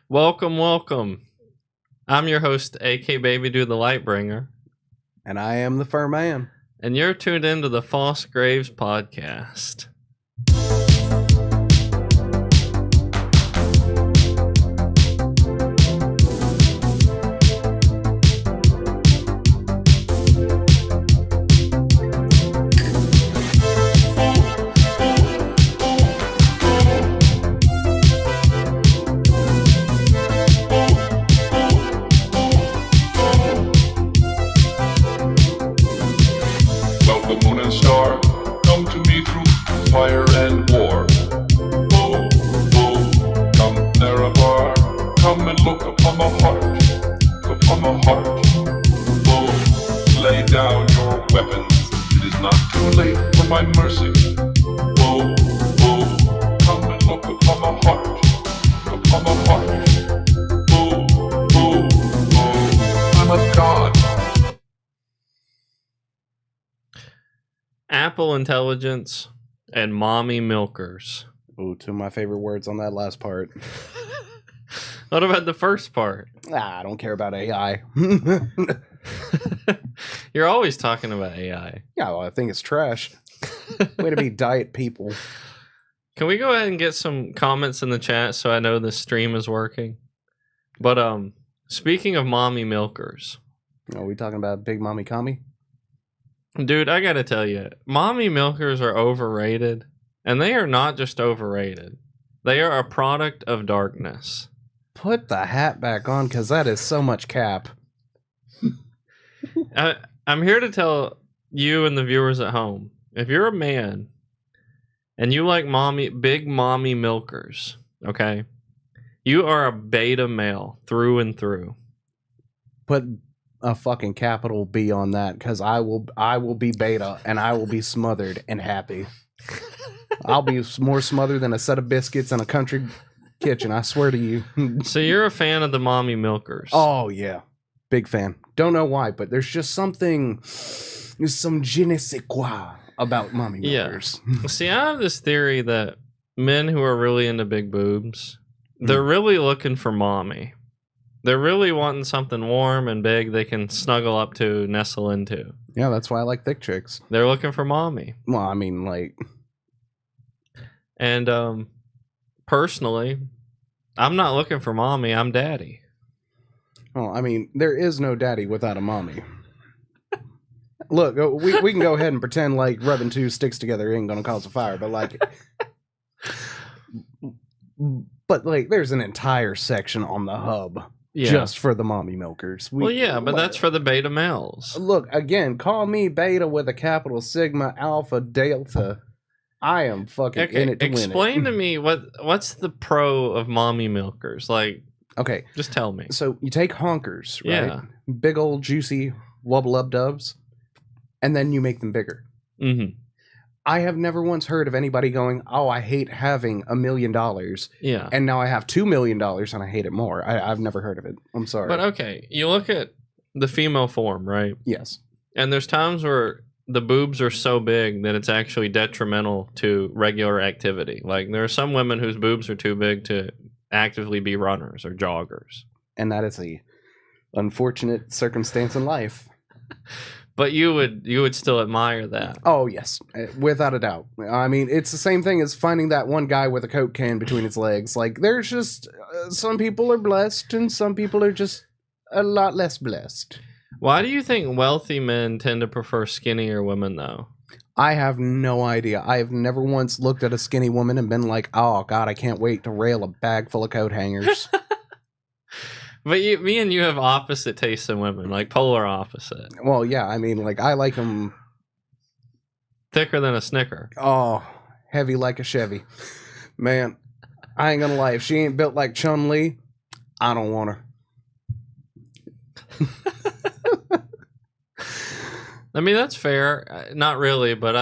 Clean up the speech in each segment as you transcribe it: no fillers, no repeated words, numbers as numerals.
Welcome, welcome. I'm your host, AK Baby Do the Lightbringer. And I am the Fur Man. And you're tuned into the False Graves podcast. Apple intelligence and mommy milkers. Ooh, two of my favorite words on that last part. What about the first part? I don't care about AI. You're always talking about AI. Yeah, well, I think it's trash. Way to be diet people. Can we go ahead and get some comments in the chat so I know the stream is working? But speaking of mommy milkers. Are we talking about Big Mommy Commie? Dude, I gotta tell you, mommy milkers are overrated. And they are not just overrated. They are a product of darkness. Put the hat back on, because that is so much cap. I'm here to tell you and the viewers at home, if you're a man and you like big mommy milkers, okay, you are a beta male through and through. Put a fucking capital B on that, because I will be beta and I will be smothered and happy. I'll be more smothered than a set of biscuits in a country kitchen, I swear to you. So you're a fan of the mommy milkers? Oh, yeah. Big fan. Don't know why, but there's just something, there's some je ne sais quoi about mommy milkers. Yeah. See, I have this theory that men who are really into big boobs, they're really looking for mommy. They're really wanting something warm and big they can snuggle up to, nestle into. Yeah, that's why I like thick chicks. They're looking for mommy. Well, I mean, like... And personally, I'm not looking for mommy, I'm daddy. Well, I mean, there is no daddy without a mommy. Look, we can go ahead and pretend like rubbing two sticks together ain't gonna cause a fire, but like there's an entire section on the hub just for the mommy milkers. But that's for the beta males. Look, again, call me beta with a capital Sigma Alpha Delta. I am fucking in it to win it. Explain to me what's the pro of mommy milkers? Like, okay, just tell me. So you take honkers, right? Yeah. Big old juicy wubble up dubs, and then you make them bigger. Mm-hmm. I have never once heard of anybody going, "Oh, I hate having $1 million." Yeah. And now I have $2 million and I hate it more. I've never heard of it. I'm sorry. But okay, you look at the female form, right? Yes. And there's times where the boobs are so big that it's actually detrimental to regular activity. Like there are some women whose boobs are too big to actively be runners or joggers. And that is a unfortunate circumstance in life. But you would still admire that. Oh, yes. Without a doubt. I mean, it's the same thing as finding that one guy with a Coke can between his legs. Like, there's just... some people are blessed and some people are just a lot less blessed. Why do you think wealthy men tend to prefer skinnier women, though? I have no idea. I have never once looked at a skinny woman and been like, oh, God, I can't wait to rail a bag full of coat hangers. But me and you have opposite tastes in women, like polar opposite. Well, yeah, I mean, like, I like them... thicker than a Snicker. Oh, heavy like a Chevy. Man, I ain't gonna lie. If she ain't built like Chun-Li, I don't want her. I mean, that's fair. Not really, but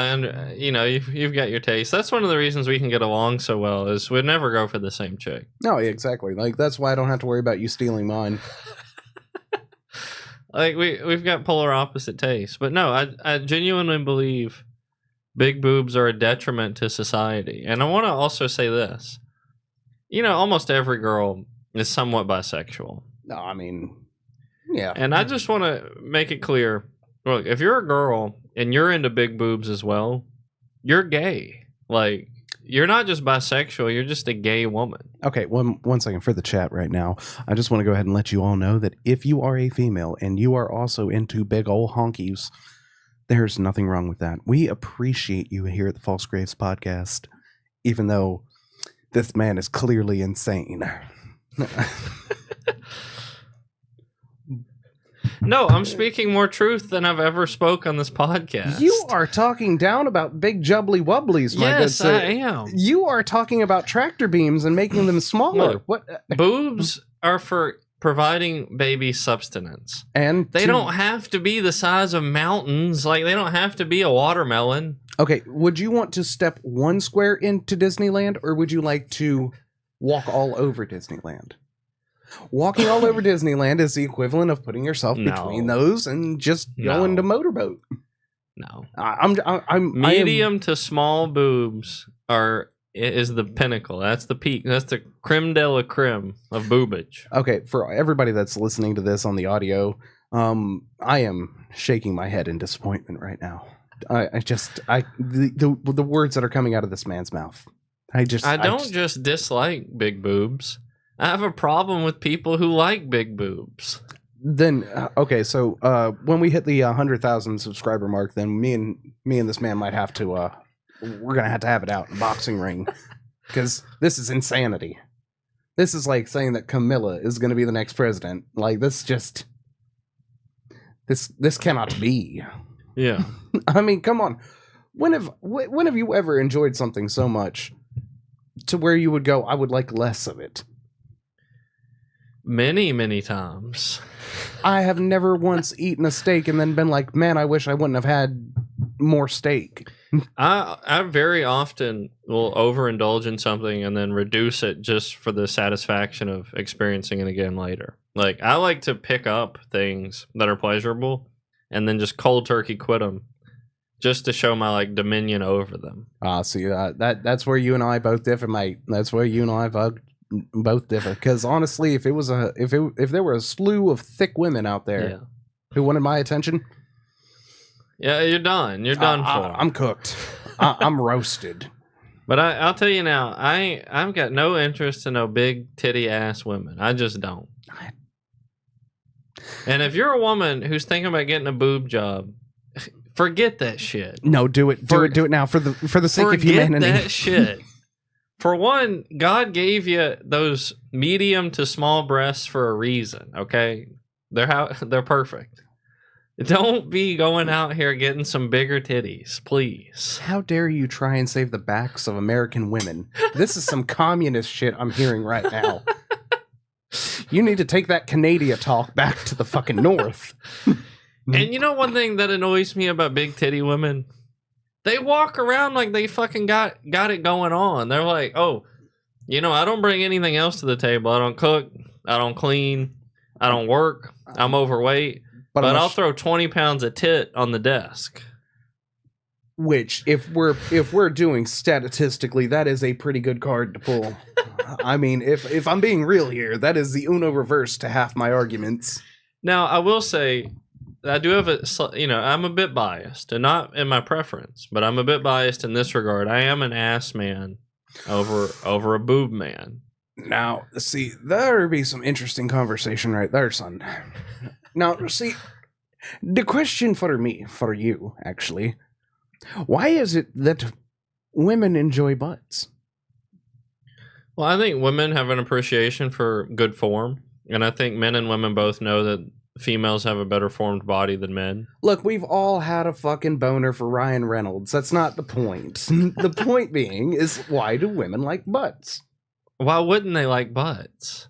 you've got your taste. That's one of the reasons we can get along so well is we'd never go for the same chick. No, exactly. Like, that's why I don't have to worry about you stealing mine. Like, we've got polar opposite tastes. But no, I genuinely believe big boobs are a detriment to society. And I want to also say this. almost every girl is somewhat bisexual. No, I mean, yeah. And I just want to make it clear. Look, if you're a girl and you're into big boobs as well, you're gay. Like, you're not just bisexual, you're just a gay woman. Okay, one second for the chat right now. I just want to go ahead and let you all know that if you are a female and you are also into big old honkies, there's nothing wrong with that. We appreciate you here at the False Graves podcast, even though this man is clearly insane. No, I'm speaking more truth than I've ever spoke on this podcast. You are talking down about big jubbly wubblies, my good sir. Yes, I am. You are talking about tractor beams and making them smaller. Look, what? Boobs are for providing baby substance. And they don't have to be the size of mountains. Like, they don't have to be a watermelon. Okay, would you want to step one square into Disneyland, or would you like to walk all over Disneyland? Walking all over Disneyland is the equivalent of putting yourself between those and just going to motorboat. No, I'm medium to small boobs is the pinnacle. That's the peak. That's the creme de la creme of boobage. Okay, for everybody that's listening to this on the audio, I am shaking my head in disappointment right now. The words that are coming out of this man's mouth. I don't just dislike big boobs. I have a problem with people who like big boobs. Then okay, so when we hit the 100,000 subscriber mark, then me and this man might have to we're gonna have to have it out in a boxing ring, because this is insanity. This is like saying that Camilla is gonna be the next president. Like, this cannot be. Yeah. I mean, come on. When have you ever enjoyed something so much to where you would go, I would like less of it? Many, many times. I have never once eaten a steak and then been like, man, I wish I wouldn't have had more steak. I very often will overindulge in something and then reduce it just for the satisfaction of experiencing it again later. Like, I like to pick up things that are pleasurable and then just cold turkey quit them, just to show my dominion over them. See, that's where you and I both differ, mate. That's where you and I both differ. Because honestly, if there were a slew of thick women out there who wanted my attention, you're done. You're done for. I'm cooked. I'm roasted. But I'll tell you now, I've got no interest in no big titty ass women. I just don't. And if you're a woman who's thinking about getting a boob job, forget that shit. No, do it. Do it now for the sake of humanity. Forget that shit. For one, God gave you those medium to small breasts for a reason, okay? They're perfect. Don't be going out here getting some bigger titties, please. How dare you try and save the backs of American women? This is some communist shit I'm hearing right now. You need to take that Canada talk back to the fucking north. And you know one thing that annoys me about big titty women? They walk around like they fucking got it going on. They're like, oh, I don't bring anything else to the table. I don't cook. I don't clean. I don't work. I'm overweight. But I'll throw 20 pounds of tit on the desk. Which, if we're doing statistically, that is a pretty good card to pull. I mean, if I'm being real here, that is the Uno reverse to half my arguments. Now, I will say, I do have I'm a bit biased, and not in my preference, but I'm a bit biased in this regard. I am an ass man over a boob man. Now, see, there would be some interesting conversation right there, son. Now, see, the question for you, actually, why is it that women enjoy butts? Well, I think women have an appreciation for good form, and I think men and women both know that females have a better formed body than men. Look, we've all had a fucking boner for Ryan Reynolds. That's not the point. The point being is, why do women like butts? Why wouldn't they like butts?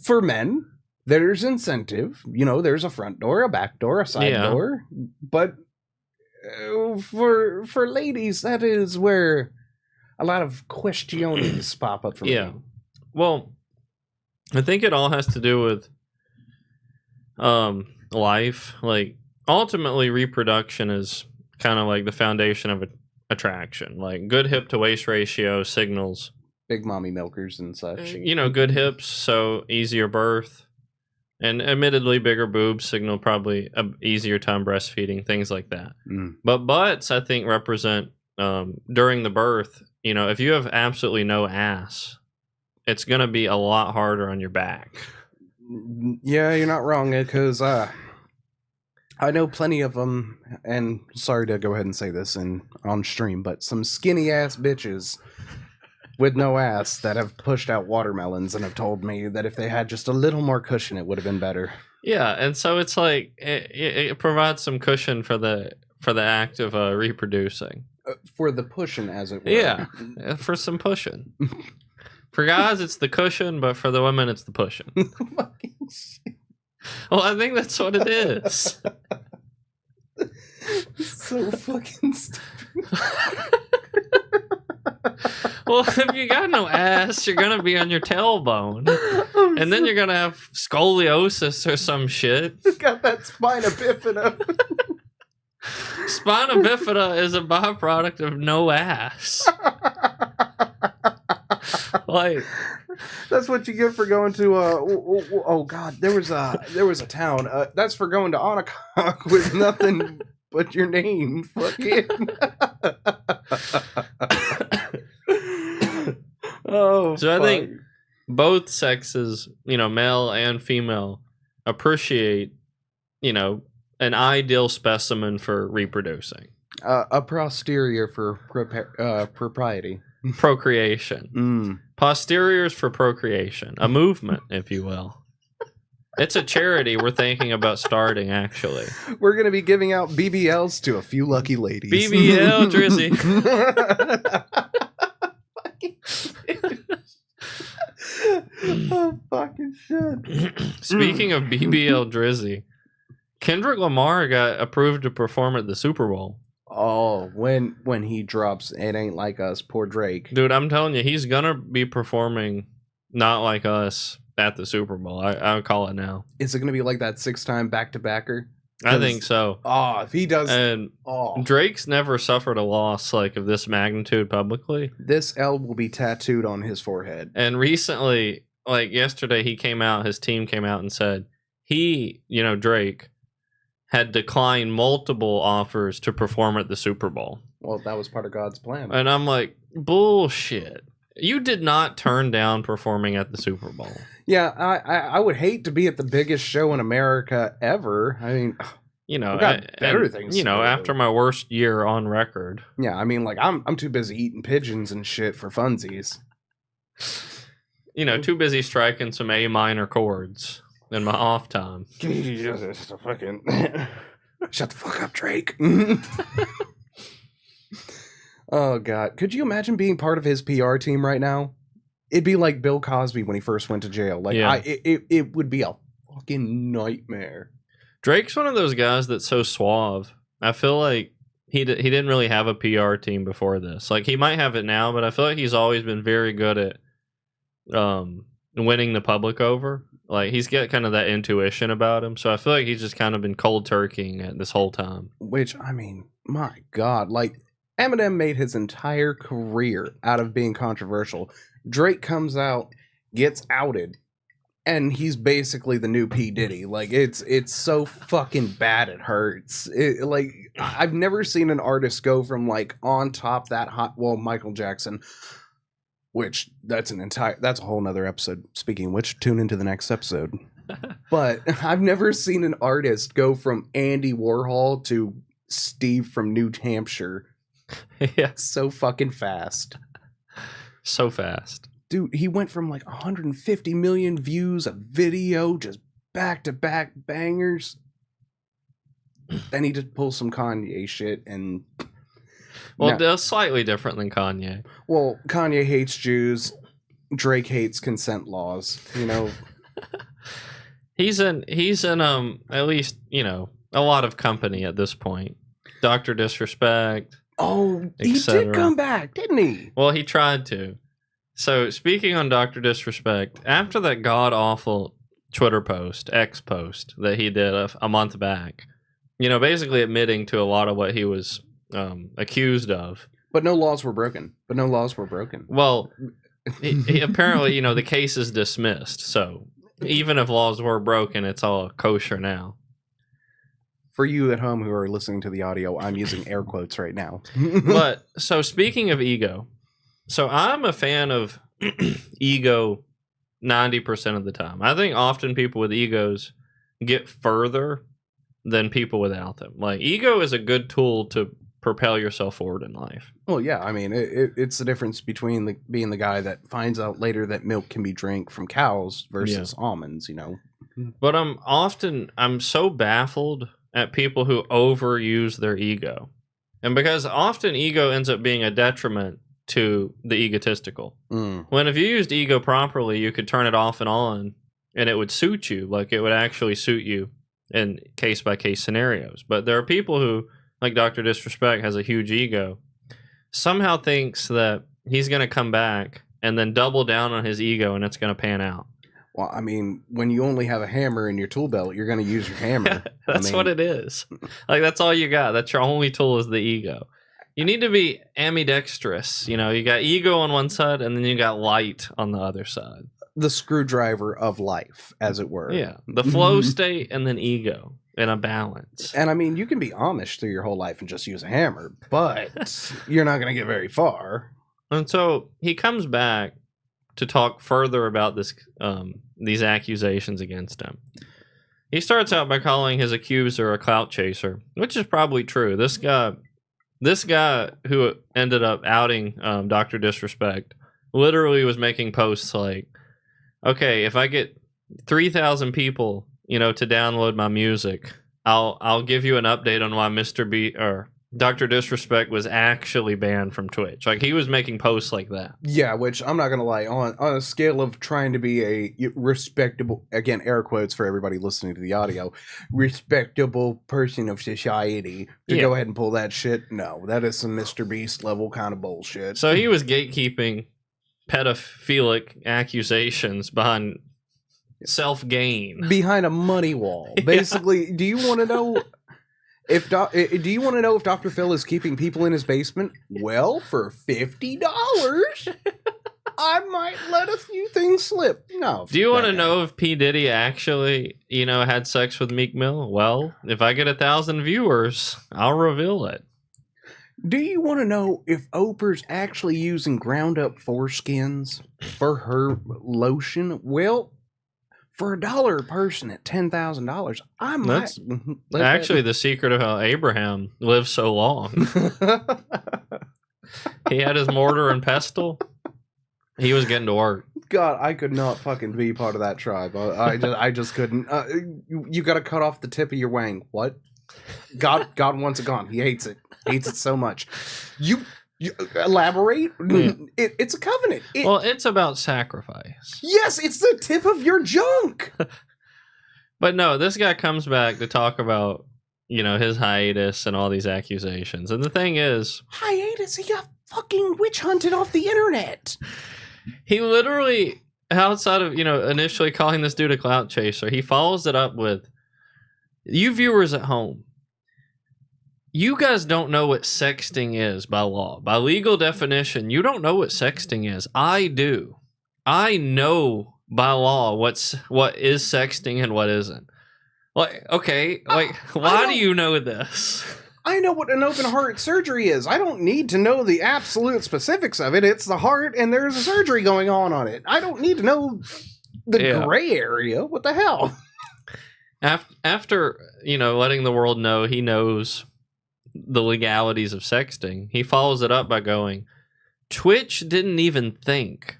For men, there's incentive. There's a front door, a back door, a side door. But for ladies, that is where a lot of questions pop up for me. Yeah. Well, I think it all has to do with life. Like, ultimately, reproduction is kind of like the foundation of attraction. Like, good hip to waist ratio signals Big mommy milkers and such. You know, good hips, so easier birth. And admittedly, bigger boobs signal probably a easier time breastfeeding, things like that. But butts, I think, represent during the birth. You know, if you have absolutely no ass, it's going to be a lot harder on your back. Yeah, you're not wrong, because I know plenty of them, and sorry to go ahead and say this on stream, but some skinny ass bitches with no ass that have pushed out watermelons and have told me that if they had just a little more cushion, it would have been better. Yeah, and so it's like it provides some cushion for the act of reproducing. For the pushing, as it were. Yeah, for some pushing. For guys, it's the cushion, but for the women, it's the pushing. Fucking shit. Well, I think that's what it is. So fucking stupid. Well, if you got no ass, you're gonna be on your tailbone, and then you're gonna have scoliosis or some shit. Got that spina bifida. Spina bifida is a byproduct of no ass. Like, that's what you get for going to oh god, there was a town. That's for going to Ononcock with nothing but your name. Fucking. Oh, so fuck. I think both sexes, you know, male and female, appreciate, you know, an ideal specimen for reproducing. A posterior for propriety. Procreation. Posteriors for procreation. A movement, if you will. It's a charity we're thinking about starting, actually. We're going to be giving out BBLs to a few lucky ladies. BBL Drizzy. Oh, fucking shit. Speaking of BBL Drizzy, Kendrick Lamar got approved to perform at the Super Bowl. Oh, when he drops It Ain't Like Us, poor Drake. Dude, I'm telling you, he's gonna be performing Not Like Us at the Super Bowl. I'll call it now. Is it gonna be like that 6-time back-to-backer? I think so. Oh, if he does. And Drake's never suffered a loss like of this magnitude publicly. This L will be tattooed on his forehead. And recently, like yesterday, his team came out and said he, you know, Drake, had declined multiple offers to perform at the Super Bowl. Well, that was part of God's plan. And I'm like, bullshit. You did not turn down performing at the Super Bowl. Yeah, I would hate to be at the biggest show in America ever. I mean, you know, we got better things. You know, after my worst year on record. Yeah, I mean, like I'm too busy eating pigeons and shit for funsies. You know, too busy striking some A minor chords in my off time. Fucking shut the fuck up, Drake. Oh god, could you imagine being part of his PR team right now? It'd be like Bill Cosby when he first went to jail. Like, yeah. It would be a fucking nightmare. Drake's one of those guys that's so suave. I feel like he didn't really have a PR team before this. Like, he might have it now, but I feel like he's always been very good at winning the public over. Like, he's got kind of that intuition about him. So I feel like he's just kind of been cold turkeying it this whole time. Which, I mean, my God. Like, Eminem made his entire career out of being controversial. Drake comes out, gets outed, and he's basically the new P. Diddy. Like, it's so fucking bad it hurts. Like, I've never seen an artist go from, like, on top that hot... Well, Michael Jackson, which that's a whole nother episode. Speaking of which, tune into the next episode. But I've never seen an artist go from Andy Warhol to Steve from New Hampshire. Yeah. So fucking fast. So fast. Dude, he went from like 150 million views a video, just back-to-back bangers. Then he just pulls some Kanye shit and... Well, they're slightly different than Kanye. Well, Kanye hates Jews. Drake hates consent laws, you know. He's in at least, you know, a lot of company at this point. Dr. Disrespect. Oh, he did come back, didn't he? Well, he tried to. So, speaking on Dr. Disrespect, after that god-awful Twitter post, X post, that he did a month back, you know, basically admitting to a lot of what he was accused of. But no laws were broken. Well, apparently, the case is dismissed. So even if laws were broken, it's all kosher now. For you at home who are listening to the audio, I'm using air quotes right now. But so speaking of ego, so I'm a fan of ego 90% of the time. I think often people with egos get further than people without them. Like, ego is a good tool to propel yourself forward in life. Well, yeah, I mean, it's the difference between being the guy that finds out later that milk can be drank from cows versus almonds, But I'm so baffled at people who overuse their ego. And because often ego ends up being a detriment to the egotistical. When if you used ego properly, you could turn it off and on and it would suit you. Like, it would actually suit you in case by case scenarios. But there are people who, like Dr. Disrespect, has a huge ego, somehow thinks that he's going to come back and then double down on his ego and it's going to pan out. Well, I mean, when you only have a hammer in your tool belt, you're going to use your hammer. That's what it is. Like, that's all you got. That's your only tool, is the ego. You need to be ambidextrous. You got ego on one side and then you got light on the other side. The screwdriver of life, as it were. Yeah. The flow state and then ego in a balance. And I mean, you can be Amish through your whole life and just use a hammer, but you're not going to get very far. And so he comes back to talk further about these accusations against him. He starts out by calling his accuser a clout chaser, which is probably true. This guy who ended up outing Dr. Disrespect literally was making posts like, okay, if I get 3,000 people, to download my music, I'll give you an update on why Mr. B or Dr. Disrespect was actually banned from Twitch. Like, he was making posts like that. Yeah, which I'm not going to lie, on a scale of trying to be a respectable, again, air quotes for everybody listening to the audio, respectable person of society, to go ahead and pull that shit, no, that is some Mr. Beast level kind of bullshit. So he was gatekeeping pedophilic accusations behind self-gain. Behind a money wall. Basically, do you want to know... Do you want to know if Dr. Phil is keeping people in his basement? Well, for $50, I might let a few things slip. No. Do you want to know if P. Diddy actually, had sex with Meek Mill? Well, if I get 1,000 viewers, I'll reveal it. Do you want to know if Oprah's actually using ground up foreskins for her lotion? Well, for $1 a person at $10,000, I might. That's actually the secret of how Abraham lived so long. He had his mortar and pestle. He was getting to work. God, I could not fucking be part of that tribe. I just couldn't. You got to cut off the tip of your wang. What? God wants it gone. He hates it. Hates it so much. You elaborate. Yeah. It's a covenant. It's about sacrifice. Yes, it's the tip of your junk. But no, this guy comes back to talk about, his hiatus and all these accusations. And the thing is, hiatus? He got fucking witch hunted off the internet. He literally, outside of, initially calling this dude a clout chaser, he follows it up with, you viewers at home, you guys don't know what sexting is by law. By legal definition, you don't know what sexting is. I do. I know by law what is sexting and what isn't. Like, okay, why do you know this? I know what an open heart surgery is. I don't need to know the absolute specifics of it. It's the heart and there's a surgery going on it. I don't need to know the gray area. What the hell? After, letting the world know he knows the legalities of sexting, he follows it up by going, Twitch didn't even think.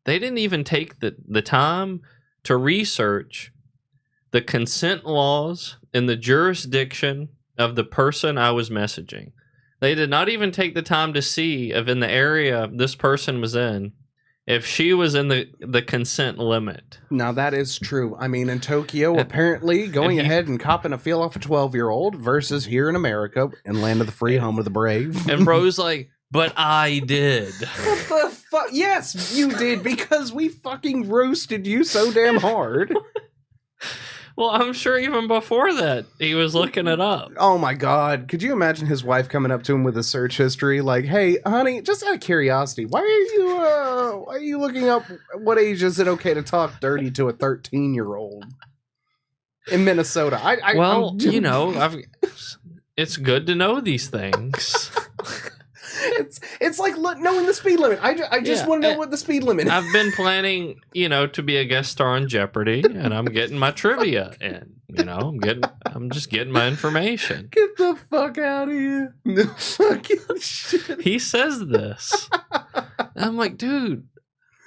They didn't even take the time to research the consent laws in the jurisdiction of the person I was messaging. They did not even take the time to see if in the area this person was in, if she was in the consent limit. Now, that is true. I mean, in Tokyo, apparently going ahead and copping a feel off a 12-year-old versus here in America, in land of the free, home of the brave. And bro's like, but I did. What the fuck? Yes, you did, because we fucking roasted you so damn hard. Well, I'm sure even before that, he was looking it up. Oh my God. Could you imagine his wife coming up to him with a search history? Like, hey, honey, just out of curiosity, why are you looking up what age is it okay to talk dirty to a 13-year-old in Minnesota? It's good to know these things. It's like knowing the speed limit. I just want to know what the speed limit is. I've been planning, to be a guest star on Jeopardy, and I'm getting my trivia in. I'm just getting my information. Get the fuck out of here. No fucking shit. He says this. I'm like, dude,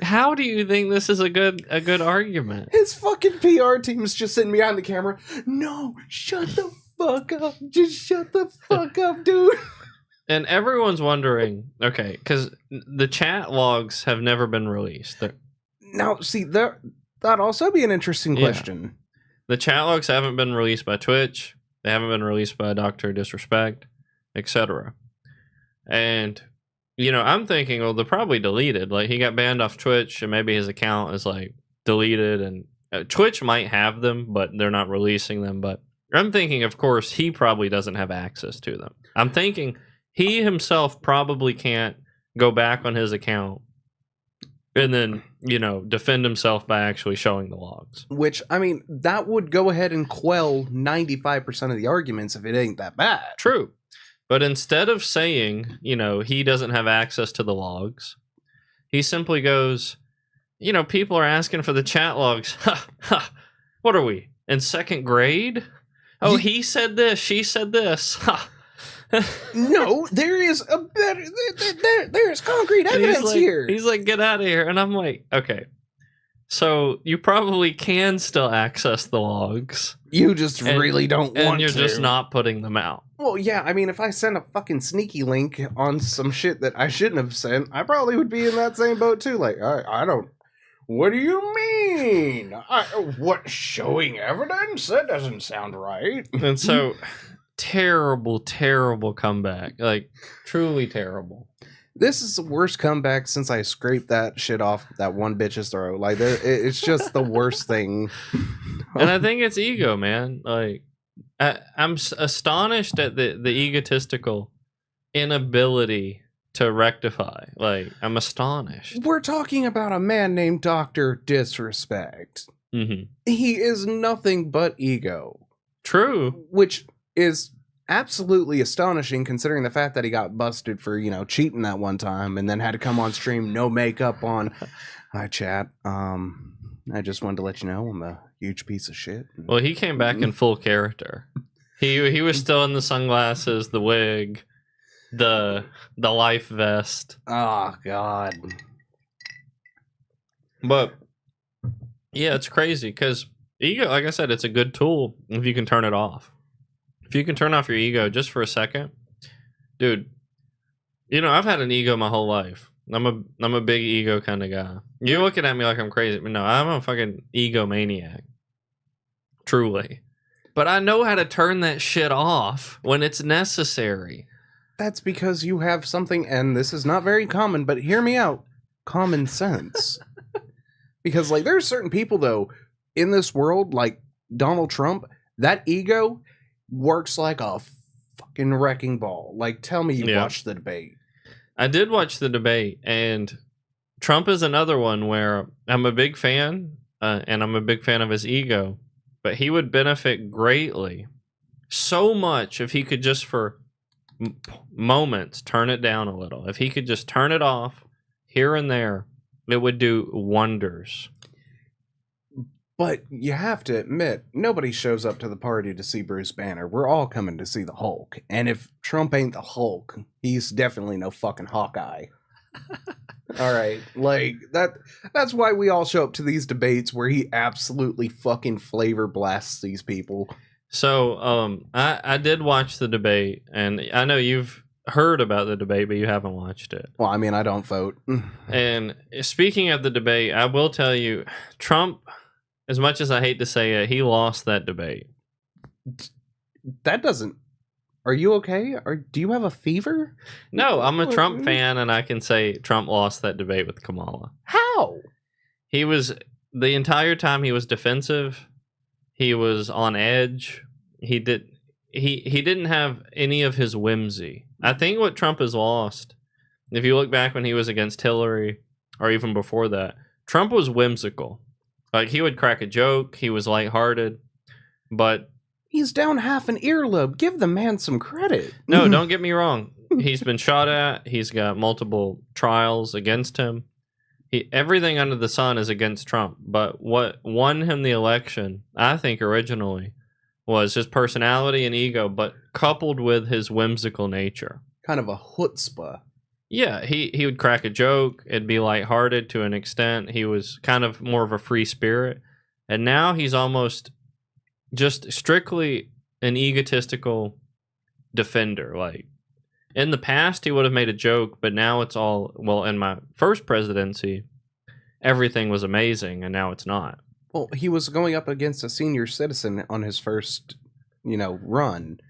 how do you think this is a good argument? His fucking PR team's just sitting behind the camera. No, shut the fuck up. Just shut the fuck up, dude. And everyone's wondering, okay, because the chat logs have never been released. Now, see, that'd also be an interesting question. The chat logs haven't been released by Twitch. They haven't been released by Dr. Disrespect, etc. And, I'm thinking, well, they're probably deleted. Like, he got banned off Twitch, and maybe his account is, like, deleted. And Twitch might have them, but they're not releasing them. But I'm thinking, of course, he probably doesn't have access to them. I'm thinking he himself probably can't go back on his account and then, defend himself by actually showing the logs. Which, I mean, that would go ahead and quell 95% of the arguments if it ain't that bad. True. But instead of saying, he doesn't have access to the logs, he simply goes, people are asking for the chat logs. What are we, in second grade? Oh, he said this, she said this. No, there is a better. There's concrete evidence here. He's like, get out of here, and I'm like, okay. So you probably can still access the logs. You just really don't want to. And you're just not putting them out. Well, yeah, I mean, if I send a fucking sneaky link on some shit that I shouldn't have sent, I probably would be in that same boat too. Like, I don't. What do you mean? What, showing evidence? That doesn't sound right. And so. Terrible comeback. Like, truly terrible. This is the worst comeback since I scraped that shit off that one bitch's throat. Like, it's just the worst thing. And I think it's ego, man. Like, I'm astonished at the egotistical inability to rectify. Like, I'm astonished. We're talking about a man named Dr. Disrespect. Mm-hmm. He is nothing but ego. True. Which is absolutely astonishing considering the fact that he got busted for, cheating that one time and then had to come on stream, no makeup on. Hi, chat. I just wanted to let you know I'm a huge piece of shit. Well, he came back in full character. He was still in the sunglasses, the wig, the life vest. Oh, God. But, yeah, it's crazy because ego, like I said, it's a good tool if you can turn it off. If you can turn off your ego just for a second, dude, I've had an ego my whole life. I'm a big ego kind of guy. You're looking at me like I'm crazy, but no, I'm a fucking egomaniac. Truly. But I know how to turn that shit off when it's necessary. That's because you have something, and this is not very common, but hear me out, common sense. Because, like, there are certain people, though, in this world, like Donald Trump, that ego works like a fucking wrecking ball. Like, tell me you watched the debate. I did watch the debate, and Trump is another one where I'm a big fan, and I'm a big fan of his ego, but he would benefit greatly, so much, if he could just for moments turn it down a little. If he could just turn it off here and there, it would do wonders. But you have to admit, nobody shows up to the party to see Bruce Banner. We're all coming to see the Hulk. And if Trump ain't the Hulk, he's definitely no fucking Hawkeye. All right. Like, that's why we all show up to these debates where he absolutely fucking flavor blasts these people. So, I did watch the debate, and I know you've heard about the debate, but you haven't watched it. Well, I mean, I don't vote. And speaking of the debate, I will tell you, Trump, as much as I hate to say it, he lost that debate. That doesn't... Are you okay? Or do you have a fever? No, I'm a Trump fan, and I can say Trump lost that debate with Kamala. How? He was... The entire time he was defensive. He was on edge. He didn't have any of his whimsy. I think what Trump has lost, if you look back when he was against Hillary, or even before that, Trump was whimsical. Like, he would crack a joke. He was lighthearted, but he's down half an earlobe. Give the man some credit. no, don't get me wrong. He's been shot at. He's got multiple trials against him. Everything under the sun is against Trump. But what won him the election, I think originally, was his personality and ego, but coupled with his whimsical nature. Kind of a chutzpah. Yeah, he would crack a joke. It'd be lighthearted to an extent. He was kind of more of a free spirit. And now he's almost just strictly an egotistical defender. Like, in the past, he would have made a joke, but now it's all, well, in my first presidency, everything was amazing, and now it's not. Well, he was going up against a senior citizen on his first, run.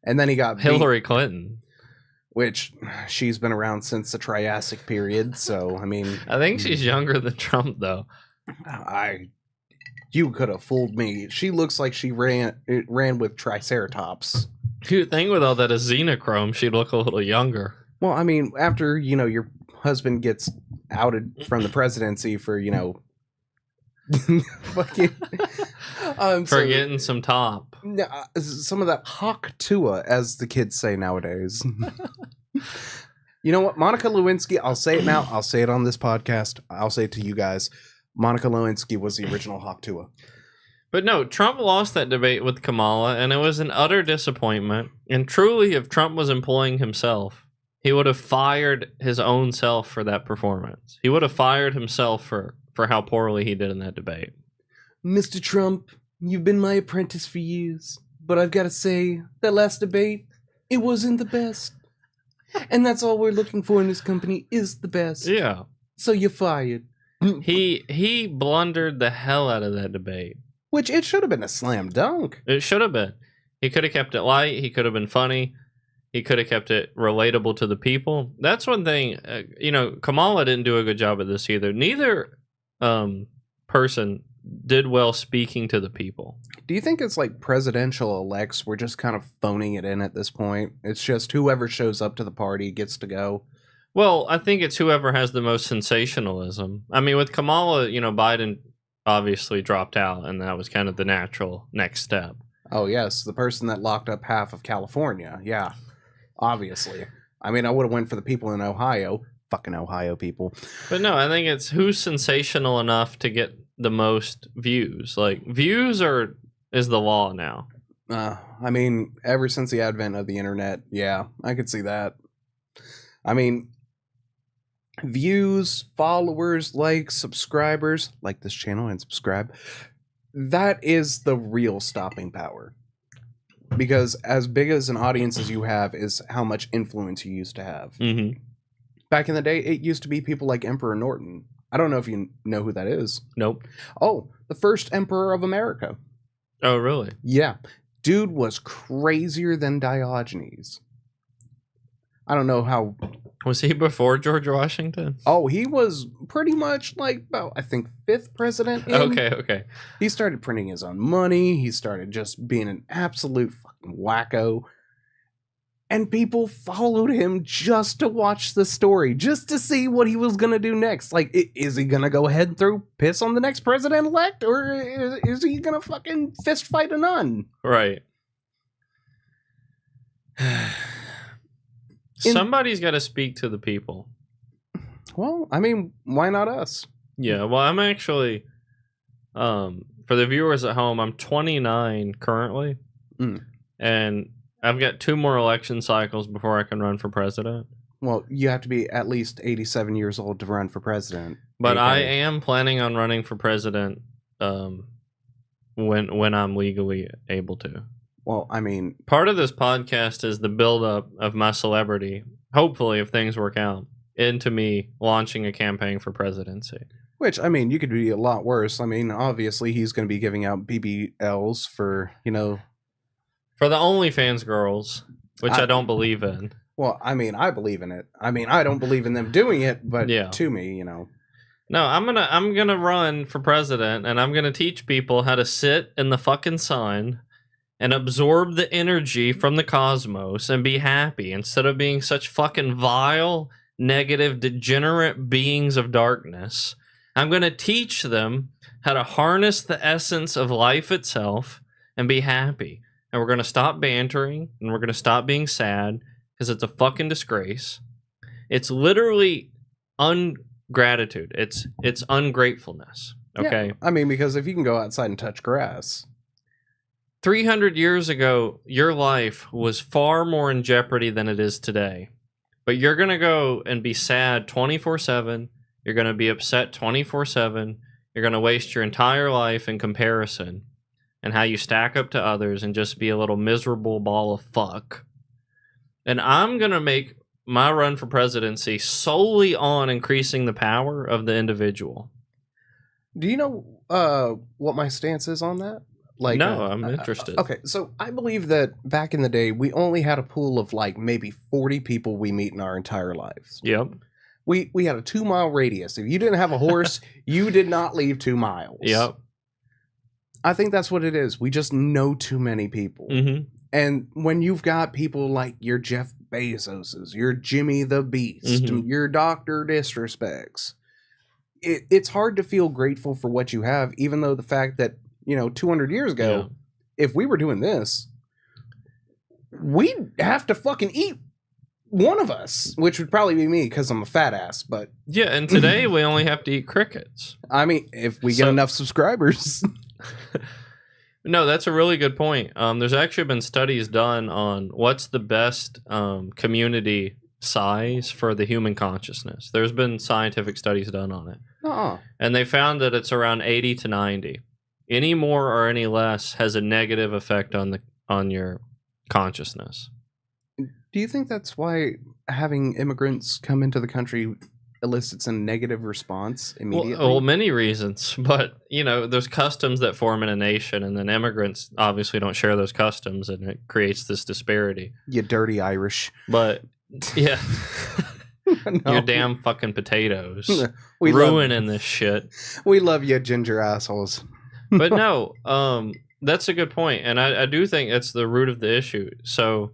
And then he got Hillary Clinton. Which, she's been around since the Triassic period, so, I mean... I think she's younger than Trump, though. You could have fooled me. She looks like she ran with Triceratops. You'd think with all that adrenochrome, she'd look a little younger. Well, I mean, after, your husband gets outed from the presidency for, fucking... For getting some top. Some of that hawk tua, as the kids say nowadays. You know what? Monica Lewinsky, I'll say it now. I'll say it on this podcast. I'll say it to you guys. Monica Lewinsky was the original hawk tua. But no, Trump lost that debate with Kamala, and it was an utter disappointment. And truly, if Trump was employing himself, he would have fired his own self for that performance. He would have fired himself for how poorly he did in that debate. Mr. Trump, you've been my apprentice for years, but I've got to say, that last debate, it wasn't the best. And that's all we're looking for in this company, is the best. Yeah. So you're fired. He blundered the hell out of that debate. Which, it should have been a slam dunk. It should have been. He could have kept it light. He could have been funny. He could have kept it relatable to the people. That's one thing, Kamala didn't do a good job at this either. Neither person did well speaking to the people. Do you think it's like presidential elects were just kind of phoning it in at this point? It's just whoever shows up to the party gets to go. Well, I think it's whoever has the most sensationalism. I mean, with Kamala, Biden obviously dropped out, and that was kind of the natural next step. Oh, yes. The person that locked up half of California. Yeah, obviously. I mean, I would have went for the people in Ohio. Fucking Ohio people. But no, I think it's who's sensational enough to get the most views. Like, views is the law now. I mean, ever since the advent of the internet, yeah, I could see that. I mean, views, followers, likes, subscribers, like this channel and subscribe, that is the real stopping power. Because as big as an audience as you have is how much influence you used to have. Mm-hmm. Back in the day, it used to be people like Emperor Norton. I don't know if you know who that is. Nope. Oh, the first emperor of America. Oh, really? Yeah. Dude was crazier than Diogenes. I don't know how... Was he before George Washington? Oh, he was pretty much like about, I think, 5th president in. Okay. He started printing his own money. He started just being an absolute fucking wacko. And people followed him just to watch the story, just to see what he was going to do next. Like, is he going to go ahead and throw piss on the next president-elect? Or is he going to fucking fist fight a nun? Right. Somebody's got to speak to the people. Well, I mean, why not us? Yeah, well, I'm actually, for the viewers at home, I'm 29 currently. And I've got 2 more election cycles before I can run for president. Well, you have to be at least 87 years old to run for president. But I am planning on running for president when I'm legally able to. Well, I mean... Part of this podcast is the buildup of my celebrity, hopefully, if things work out, into me launching a campaign for presidency. Which, I mean, you could be a lot worse. I mean, obviously, he's going to be giving out BBLs for, For the OnlyFans girls, which I don't believe in. Well, I mean, I believe in it. I mean, I don't believe in them doing it, but yeah. To me, No, I'm gonna run for president, and I'm gonna teach people how to sit in the fucking sun and absorb the energy from the cosmos and be happy instead of being such fucking vile, negative, degenerate beings of darkness. I'm gonna teach them how to harness the essence of life itself and be happy. And we're gonna stop bantering and we're gonna stop being sad because it's a fucking disgrace. It's literally ungratitude. It's ungratefulness. Okay. Yeah, I mean, because if you can go outside and touch grass, 300 years ago, your life was far more in jeopardy than it is today. But you're going to go and be sad 24/7. You're going to be upset 24/7. You're going to waste your entire life in comparison and how you stack up to others and just be a little miserable ball of fuck. And I'm going to make my run for presidency solely on increasing the power of the individual. do you know what my stance is on that? Like, no, I'm interested. Okay, so I believe that back in the day, we only had a pool of like maybe 40 people we meet in our entire lives. Yep. We had a 2-mile radius. If you didn't have a horse, you did not leave 2 miles. Yep. I think that's what it is. We just know too many people. Mm-hmm. And when you've got people like your Jeff Bezoses, your Jimmy the Beast, your Dr. Disrespects, it's hard to feel grateful for what you have, even though the fact that, 200 years ago, if we were doing this, we'd have to fucking eat one of us, which would probably be me because I'm a fat ass. But yeah, and today we only have to eat crickets. I mean, if we get enough subscribers. No, that's a really good point. There's actually been studies done on what's the best community size for the human consciousness. There's been scientific studies done on it. And they found that it's around 80 to 90. Any more or any less has a negative effect on your consciousness. Do you think that's why having immigrants come into the country elicits a negative response immediately? Well, many reasons, but there's customs that form in a nation, and then immigrants obviously don't share those customs, and it creates this disparity. You dirty Irish. But yeah, No. Your damn fucking potatoes ruining this shit. We love you, ginger assholes. But no, that's a good point, and I do think it's the root of the issue. So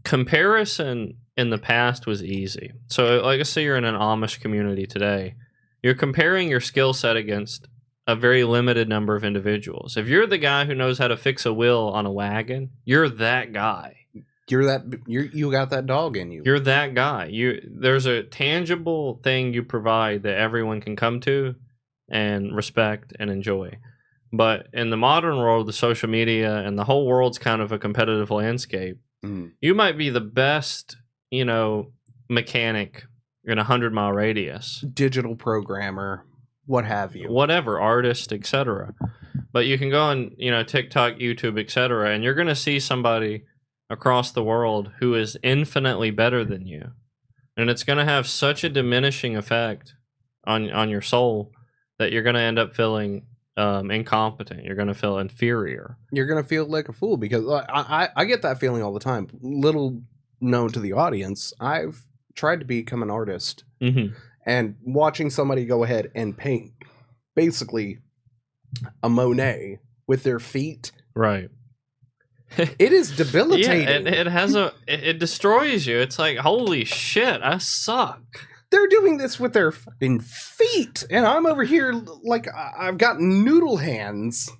comparison in the past was easy. So like, let's say you're in an Amish community today. You're comparing your skill set against a very limited number of individuals. If you're the guy who knows how to fix a wheel on a wagon, you're that guy. You got that dog in you. You're that guy. There's a tangible thing you provide that everyone can come to and respect and enjoy. But in the modern world, the social media and the whole world's kind of a competitive landscape. You might be the best, mechanic in a 100-mile radius, digital programmer, what have you, whatever, artist, etc. But you can go on, TikTok, YouTube, etc., and you're going to see somebody across the world who is infinitely better than you, and it's going to have such a diminishing effect on your soul that you're going to end up feeling incompetent. You're going to feel inferior. You're going to feel like a fool, because I get that feeling all the time. Little known to the audience, I've tried to become an artist, and watching somebody go ahead and paint basically a Monet with their feet, right? It is debilitating. Yeah, and it destroys you. It's like, holy shit, I suck. They're doing this with their fucking feet, and I'm over here like I've got noodle hands.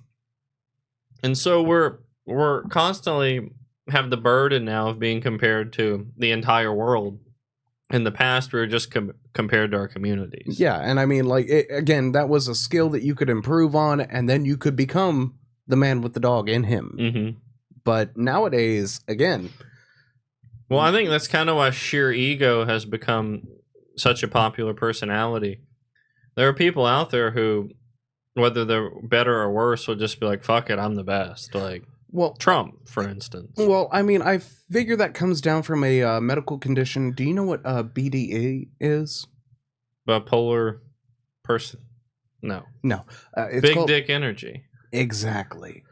And so we're constantly have the burden now of being compared to the entire world. In the past, we were just compared to our communities. Yeah, and I mean, like, again, that was a skill that you could improve on, and then you could become the man with the dog in him. But nowadays, again... Well, I think that's kind of why sheer ego has become such a popular personality. There are people out there who, whether they're better or worse, will just be like, fuck it, I'm the best. Like, well, Trump, for instance. Well, I mean, I figure that comes down from a medical condition. Do you know what BDE is? Bipolar person? No. It's Big called... dick energy. Exactly.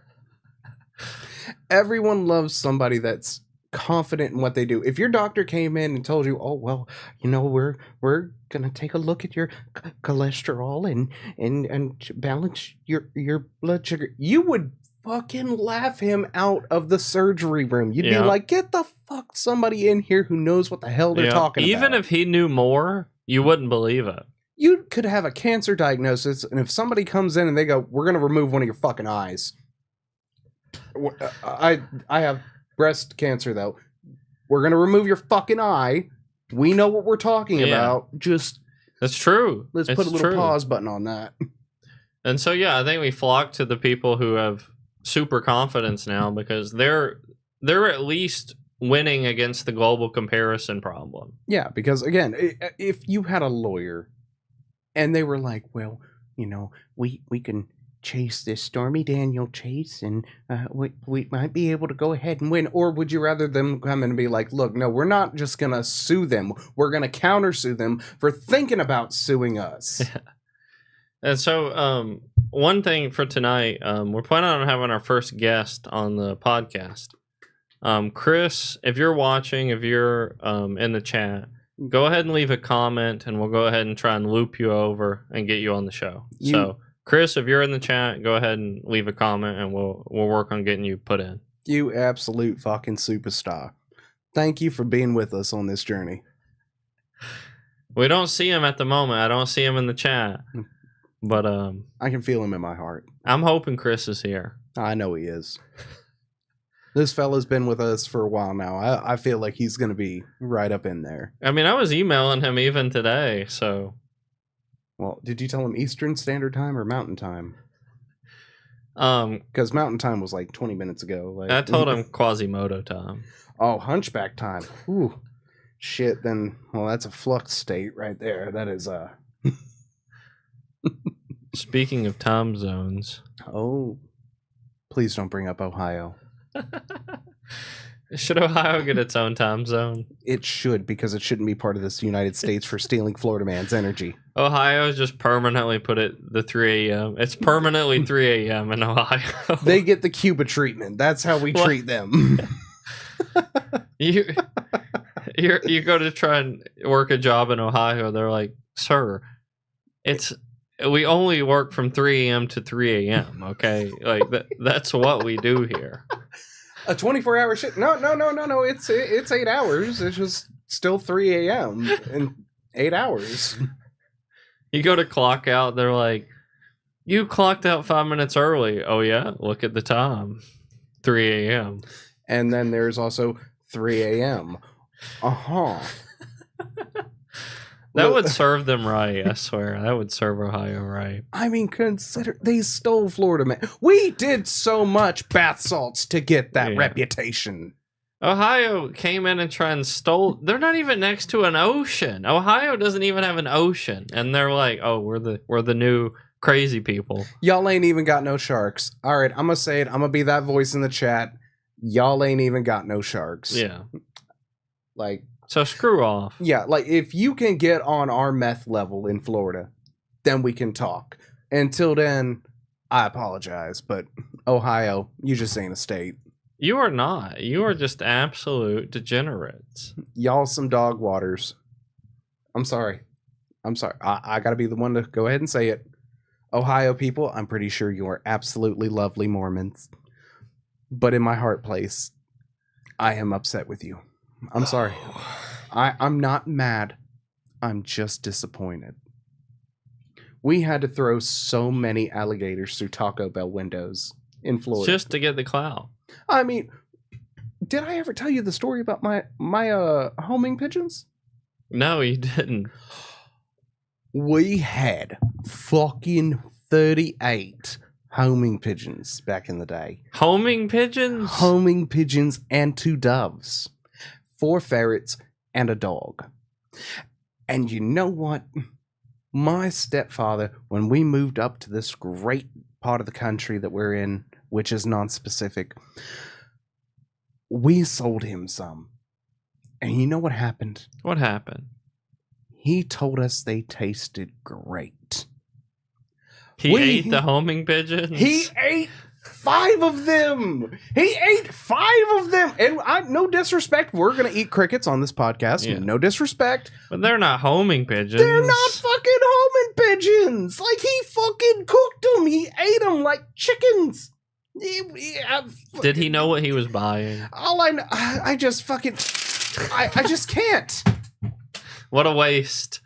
Everyone loves somebody that's confident in what they do. If your doctor came in and told you, "Oh well, you know, we're gonna take a look at your cholesterol and balance your blood sugar," you would fucking laugh him out of the surgery room. You'd be like, "Get the fuck somebody in here who knows what the hell they're talking about." Even if he knew more, you wouldn't believe it. You could have a cancer diagnosis, and if somebody comes in and they go, "We're gonna remove one of your fucking eyes," I have breast cancer though. We're gonna remove your fucking eye. We know what we're talking about. Just that's true. Let's put a little pause button on that. And so I think we flock to the people who have super confidence now because they're at least winning against the global comparison problem. Yeah, because again, if you had a lawyer and they were like, "Well, you know, we can chase this Stormy Daniel chase and we might be able to go ahead and win," or would you rather them come in and be like, "Look, no, we're not just gonna sue them, we're gonna countersue them for thinking about suing us." And so one thing for tonight, we're planning on having our first guest on the podcast. Chris, if you're watching, if you're in the chat, go ahead and leave a comment and we'll go ahead and try and loop you over and get you on the show. So Chris, if you're in the chat, go ahead and leave a comment and we'll work on getting you put in. You absolute fucking superstar. Thank you for being with us on this journey. We don't see him at the moment. I don't see him in the chat. But I can feel him in my heart. I'm hoping Chris is here. I know he is. This fella's been with us for a while now. I feel like he's going to be right up in there. I mean, I was emailing him even today, so... Well, did you tell him Eastern Standard Time or Mountain Time? Because Mountain Time was like 20 minutes ago. Like, I told him Quasimodo time. Oh, Hunchback time. Ooh. Shit, then, well, that's a flux state right there. That is, Speaking of time zones. Oh. Please don't bring up Ohio. Should Ohio get its own time zone? It should, because it shouldn't be part of this United States for stealing Florida man's energy. Ohio's just permanently put it the 3 a.m. It's permanently 3 a.m. in Ohio. They get the Cuba treatment. That's how we treat them. You go to try and work a job in Ohio. They're like, "Sir, we only work from 3 a.m. to 3 a.m. Okay, like that's what we do here." A 24-hour shift? No. It's 8 hours. It's just still 3 a.m. in 8 hours. You go to clock out. They're like, "You clocked out 5 minutes early." "Oh yeah, look at the time, 3 a.m." And then there's also 3 a.m. That would serve them right, I swear. That would serve Ohio right. I mean, consider they stole Florida man. We did so much bath salts to get that reputation. Ohio came in and tried and stole. They're not even next to an ocean. Ohio doesn't even have an ocean, and they're like, "Oh, we're the new crazy people." Y'all ain't even got no sharks. All right, I'm gonna say it. I'm gonna be that voice in the chat. Y'all ain't even got no sharks. Yeah. Like. So screw off. Yeah, like if you can get on our meth level in Florida, then we can talk. Until then, I apologize, but Ohio, you just ain't a state. You are not. You are just absolute degenerates. Y'all some dog waters. I'm sorry. I gotta be the one to go ahead and say it. Ohio people, I'm pretty sure you are absolutely lovely Mormons. But in my heart place, I am upset with you. I'm sorry. I'm not mad. I'm just disappointed. We had to throw so many alligators through Taco Bell windows in Florida. Just to get the clout. I mean, did I ever tell you the story about my homing pigeons? No, you didn't. We had fucking 38 homing pigeons back in the day. Homing pigeons? Homing pigeons and 2 doves. 4 ferrets, and a dog. And you know what? My stepfather, when we moved up to this great part of the country that we're in, which is non-specific, we sold him some. And you know what happened? What happened? He told us they tasted great. He ate the homing pigeons? He ate 5 of them. He ate 5 of them. And no disrespect, we're gonna eat crickets on this podcast. Yeah. No disrespect. But they're not homing pigeons. They're not fucking homing pigeons. Like, he fucking cooked them. He ate them like chickens. Did he know what he was buying? All I know, I just fucking, I just can't. What a waste.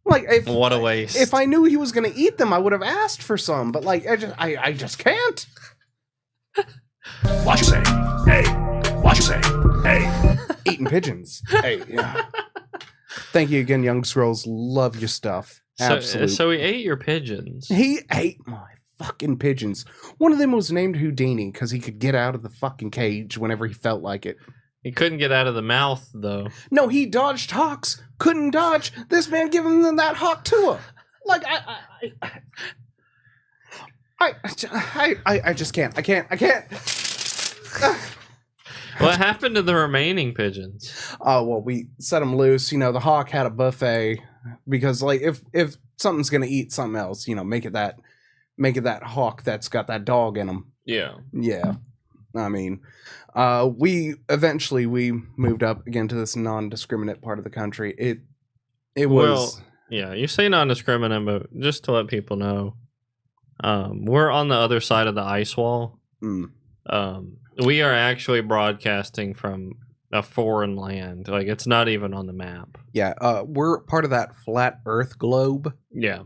Like, What a waste. If I knew he was gonna eat them, I would have asked for some. But like, I just can't. What you say? Hey. What you say? Hey. Eating pigeons. Hey, yeah. Thank you again, young scrolls. Love your stuff. Absolutely. So he ate your pigeons. He ate my fucking pigeons. One of them was named Houdini because he could get out of the fucking cage whenever he felt like it. He couldn't get out of the mouth, though. No, he dodged hawks. Couldn't dodge. This man giving them that hawk to him. Like, I just can't. I can't. What happened to the remaining pigeons? Oh, well, we set them loose. You know, the hawk had a buffet because, like, if something's gonna eat something else, you know, make it that hawk that's got that dog in him. Yeah. Yeah. I mean, we moved up again to this non-discriminate part of the country. It was. Well, yeah, you say non-discriminate, but just to let people know, we're on the other side of the ice wall. We are actually broadcasting from a foreign land. Like, it's not even on the map. Yeah, we're part of that flat Earth globe. Yeah.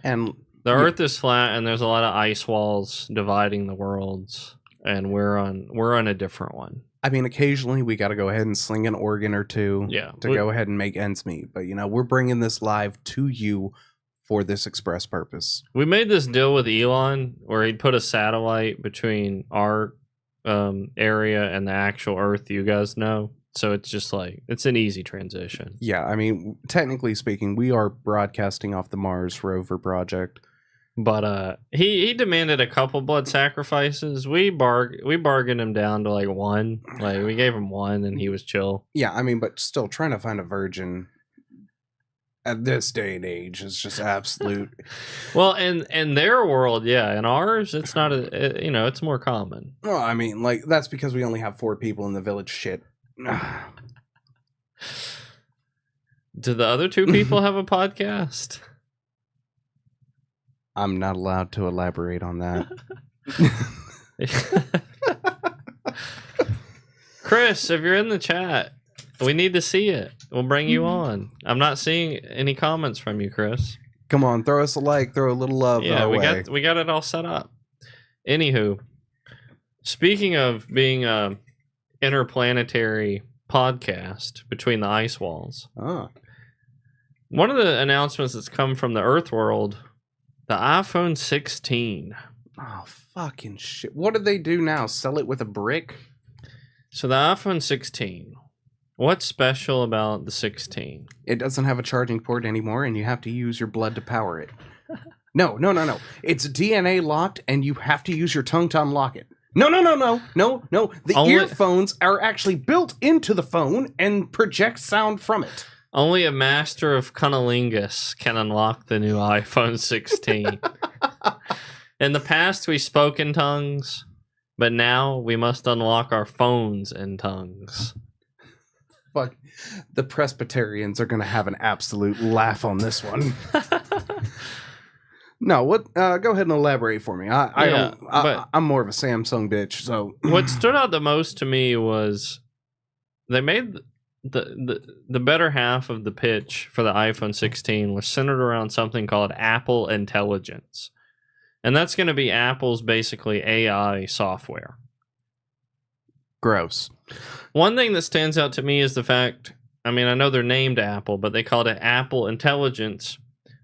And the Earth is flat, and there's a lot of ice walls dividing the worlds, and we're on a different one. I mean, occasionally we got to go ahead and sling an organ or two to go ahead and make ends meet. But, you know, we're bringing this live to you for this express purpose. We made this deal with Elon where he'd put a satellite between our area and the actual Earth you guys know. So it's just like, it's an easy transition. Yeah, I mean, technically speaking, we are broadcasting off the Mars rover project. But he demanded a couple blood sacrifices. We bargained him down to like 1. Like, we gave him 1 and he was chill. Yeah, I mean, but still trying to find a virgin at this day and age is just absolute. Well, in their world, yeah. In ours, it's not it's more common. Well, I mean, like, that's because we only have 4 people in the village. Shit. Do the other 2 people have a podcast? I'm not allowed to elaborate on that. Chris, if you're in the chat, we need to see it. We'll bring you on. I'm not seeing any comments from you, Chris. Come on, throw us a like, throw a little love. Yeah, our we way. got it all set up. Anywho, speaking of being a interplanetary podcast between the ice walls, one of the announcements that's come from the Earth world, the iPhone 16. Oh, fucking shit. What do they do now? Sell it with a brick? So the iPhone 16, what's special about the 16? It doesn't have a charging port anymore, and you have to use your blood to power it. No. It's DNA locked, and you have to use your tongue to unlock it. No. The earphones are actually built into the phone and project sound from it. Only a master of cunnilingus can unlock the new iPhone 16. In the past, we spoke in tongues, but now we must unlock our phones in tongues. Fuck. The Presbyterians are going to have an absolute laugh on this one. No, what? Go ahead and elaborate for me. I'm more of a Samsung bitch, so. What stood out the most to me was they made the better half of the pitch for the iPhone 16 was centered around something called Apple Intelligence. And that's going to be Apple's basically AI software. Gross. One thing that stands out to me is the fact, I mean, I know they're named Apple, but they called it Apple Intelligence.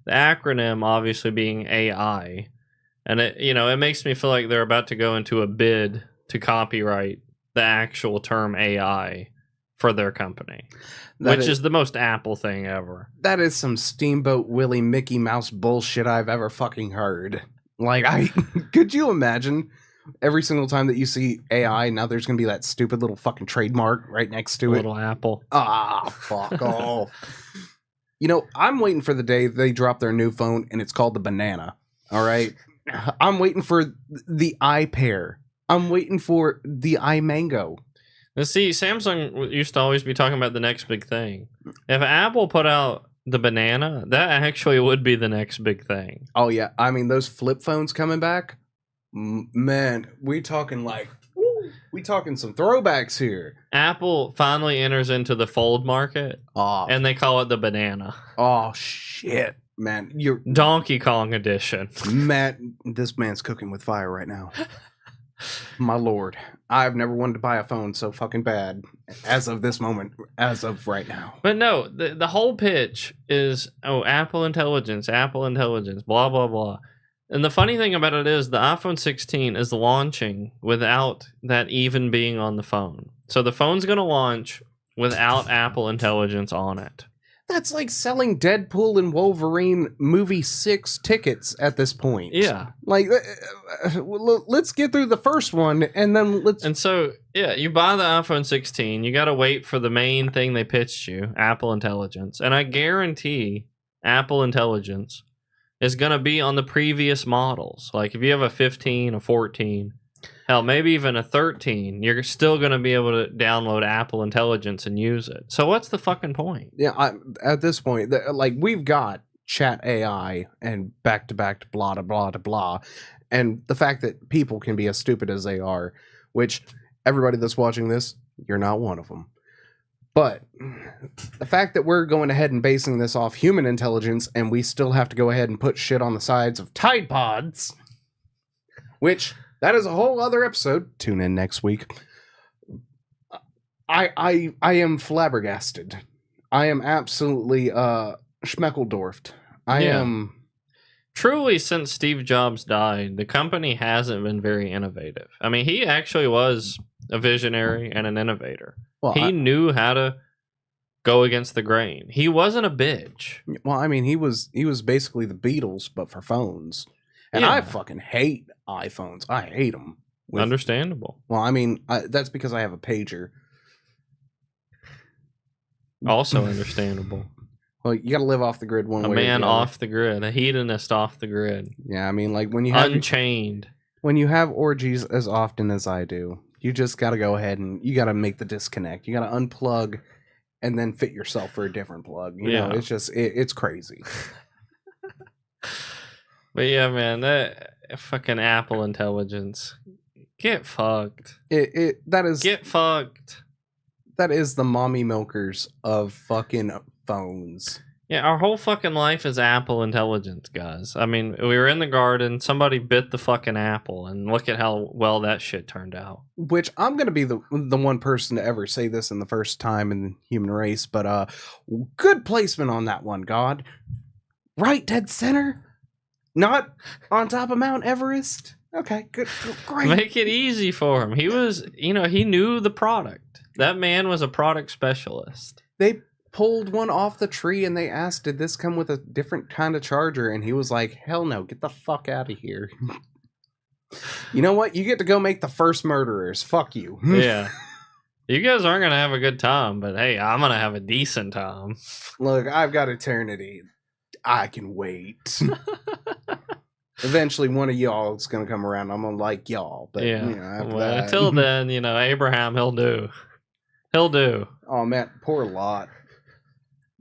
The acronym obviously being AI. And it makes me feel like they're about to go into a bid to copyright the actual term AI for their company, which is the most Apple thing ever. That is some Steamboat Willie Mickey Mouse bullshit I've ever fucking heard. Like, could you imagine every single time that you see AI, now there's going to be that stupid little fucking trademark right next to it? Little Apple. Ah, fuck off. You know, I'm waiting for the day they drop their new phone and it's called the Banana. All right? I'm waiting for the iPair. I'm waiting for the iMango. Now, see, Samsung used to always be talking about the next big thing. If Apple put out the banana, that actually would be the next big thing. Oh yeah, I mean those flip phones coming back, man. We talking some throwbacks here. Apple finally enters into the fold market, and they call it the banana. Oh shit, man! You're Donkey Kong edition. Man, this man's cooking with fire right now. My lord, I've never wanted to buy a phone so fucking bad as of this moment, as of right now. But no, the whole pitch is, Apple Intelligence, blah, blah, blah. And the funny thing about it is the iPhone 16 is launching without that even being on the phone. So the phone's going to launch without Apple Intelligence on it. That's like selling Deadpool and Wolverine movie 6 tickets at this point. Yeah. Like, let's get through the first one and then let's... And so, yeah, you buy the iPhone 16, you got to wait for the main thing they pitched you, Apple Intelligence. And I guarantee Apple Intelligence is going to be on the previous models. Like, if you have a 15, a 14, hell, maybe even a 13, you're still going to be able to download Apple Intelligence and use it. So what's the fucking point? Yeah, at this point, like, we've got Chat AI and back-to-back blah, blah, blah, blah. And the fact that people can be as stupid as they are, which everybody that's watching this, you're not one of them. But the fact that we're going ahead and basing this off human intelligence and we still have to go ahead and put shit on the sides of Tide Pods, which... that is a whole other episode. Tune in next week. I am flabbergasted. I am absolutely schmeckeldorfed. I am... Truly, since Steve Jobs died, the company hasn't been very innovative. I mean, he actually was a visionary and an innovator. Well, he knew how to go against the grain. He wasn't a bitch. Well, I mean, he was basically the Beatles, but for phones. And I fucking hate iPhones. I hate them. Understandable. Well, I mean, that's because I have a pager. Also understandable. Well, you got to live off the grid one way. A man off the grid, a hedonist off the grid. Yeah, I mean, like when you have Unchained. When you have orgies as often as I do, you just got to go ahead and you got to make the disconnect. You got to unplug and then fit yourself for a different plug. You know, it's just it's crazy. But yeah, man, that fucking Apple Intelligence, get fucked. Get fucked. That is the mommy milkers of fucking phones. Yeah, our whole fucking life is Apple Intelligence, guys. I mean, we were in the garden, somebody bit the fucking apple, and look at how well that shit turned out. Which I'm gonna be the one person to ever say this in the first time in the human race, but good placement on that one, God. Right dead center. Not on top of Mount Everest. Okay, good, great. Make it easy for him. He was, he knew the product. That man was a product specialist. They pulled one off the tree and they asked, did this come with a different kind of charger? And he was like, hell no, get the fuck out of here. You know what? You get to go make the first murderers. Fuck you. Yeah. You guys aren't going to have a good time, but hey, I'm going to have a decent time. Look, I've got eternity. I can wait. Eventually, one of y'all is gonna come around. I'm gonna like y'all, but after that... until then, Abraham, he'll do. Oh man, poor Lot.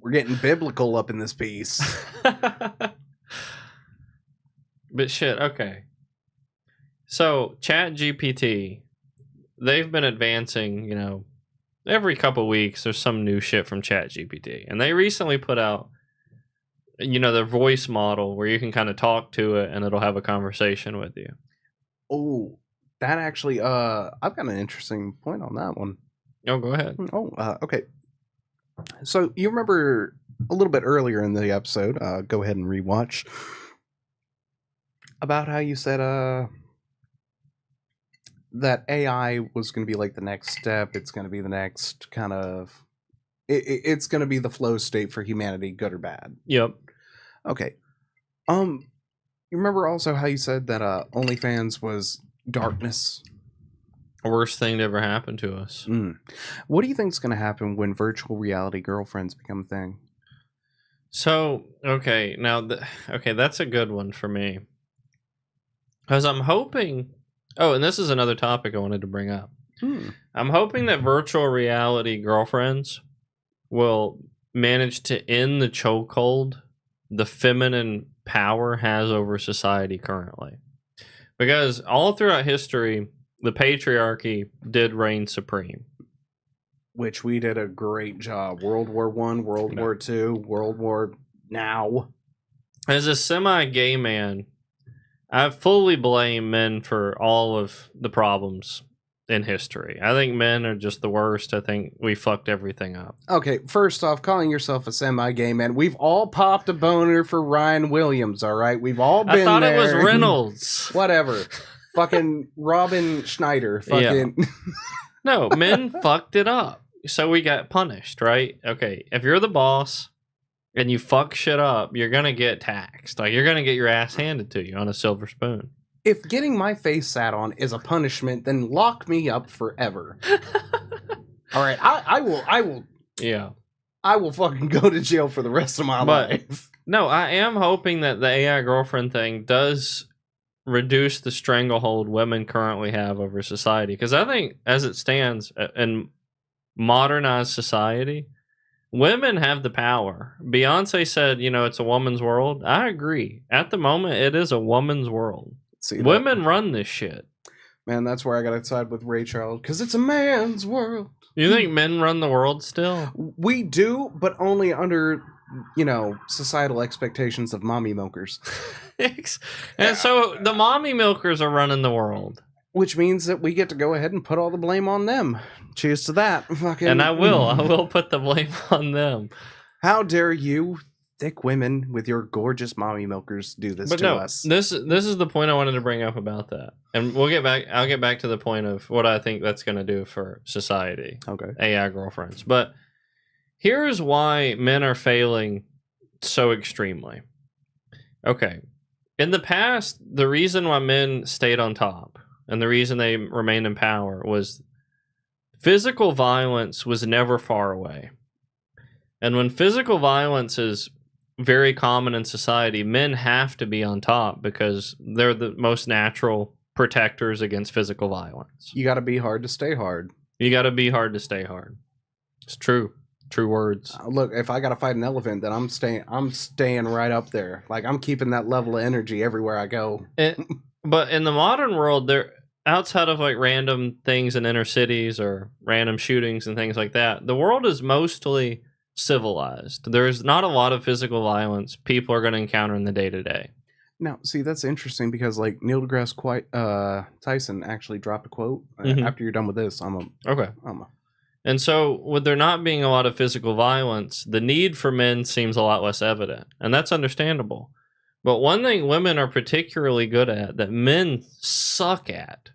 We're getting biblical up in this piece. But shit, okay. So ChatGPT, they've been advancing. Every couple weeks there's some new shit from ChatGPT, and they recently put out. Their voice model where you can kind of talk to it and it'll have a conversation with you. Oh, that actually, I've got an interesting point on that one. Oh, go ahead. Okay. So you remember a little bit earlier in the episode, go ahead and rewatch, about how you said, that AI was going to be like the next step. It's going to be the next kind of, it's going to be the flow state for humanity, good or bad. Yep. Okay. You remember also how you said that OnlyFans was darkness? Worst thing to ever happen to us. What do you think is going to happen when virtual reality girlfriends become a thing? So, okay, now, that's a good one for me. Because I'm hoping. Oh, and this is another topic I wanted to bring up. I'm hoping that virtual reality girlfriends will manage to end the chokehold the feminine power has over society currently. Because all throughout history, the patriarchy did reign supreme. Which we did a great job. World War One, World War Two, World War now. As a semi-gay man, I fully blame men for all of the problems in history. I think men are just the worst. I think we fucked everything up. Okay, first off, calling yourself a semi-gay man, we've all popped a boner for Ryan Williams, all right? We've all been I thought there. it was Reynolds. Whatever. Fucking Robin Schneider. Fucking. Yeah. No, men fucked it up. So we got punished, right? Okay, if you're the boss and you fuck shit up, you're going to get taxed. Like, you're going to get your ass handed to you on a silver spoon. If getting my face sat on is a punishment, then lock me up forever. All right, I will. Yeah. I will fucking go to jail for the rest of my life. No, I am hoping that the AI girlfriend thing does reduce the stranglehold women currently have over society. Because I think, as it stands in modernized society, women have the power. Beyonce said, it's a woman's world. I agree. At the moment, it is a woman's world. See, women run this shit. Man, that's where I gotta side with Ray Charles, because it's a man's world. You think men run the world still? We do, but only under, societal expectations of mommy milkers. And so the mommy milkers are running the world. Which means that we get to go ahead and put all the blame on them. Cheers to that. Fucking... And I will put the blame on them. How dare you, thick women with your gorgeous mommy milkers, do this to us? This is the point I wanted to bring up about that. And I'll get back to the point of what I think that's going to do for society. Okay. AI girlfriends. But here's why men are failing so extremely. Okay. In the past, the reason why men stayed on top and the reason they remained in power was physical violence was never far away. And when physical violence is very common in society, men have to be on top because they're the most natural protectors against physical violence. You got to be hard to stay hard. You got to be hard to stay hard. It's true. True words. Look, if I got to fight an elephant, then I'm staying right up there. Like, I'm keeping that level of energy everywhere I go. But in the modern world, outside of like random things in inner cities or random shootings and things like that, the world is mostly civilized. There's not a lot of physical violence people are going to encounter in the day-to-day. Now, see, that's interesting because like Neil deGrasse Tyson actually dropped a quote. After you're done with this, And so, with there not being a lot of physical violence, the need for men seems a lot less evident. And that's understandable. But one thing women are particularly good at that men suck at,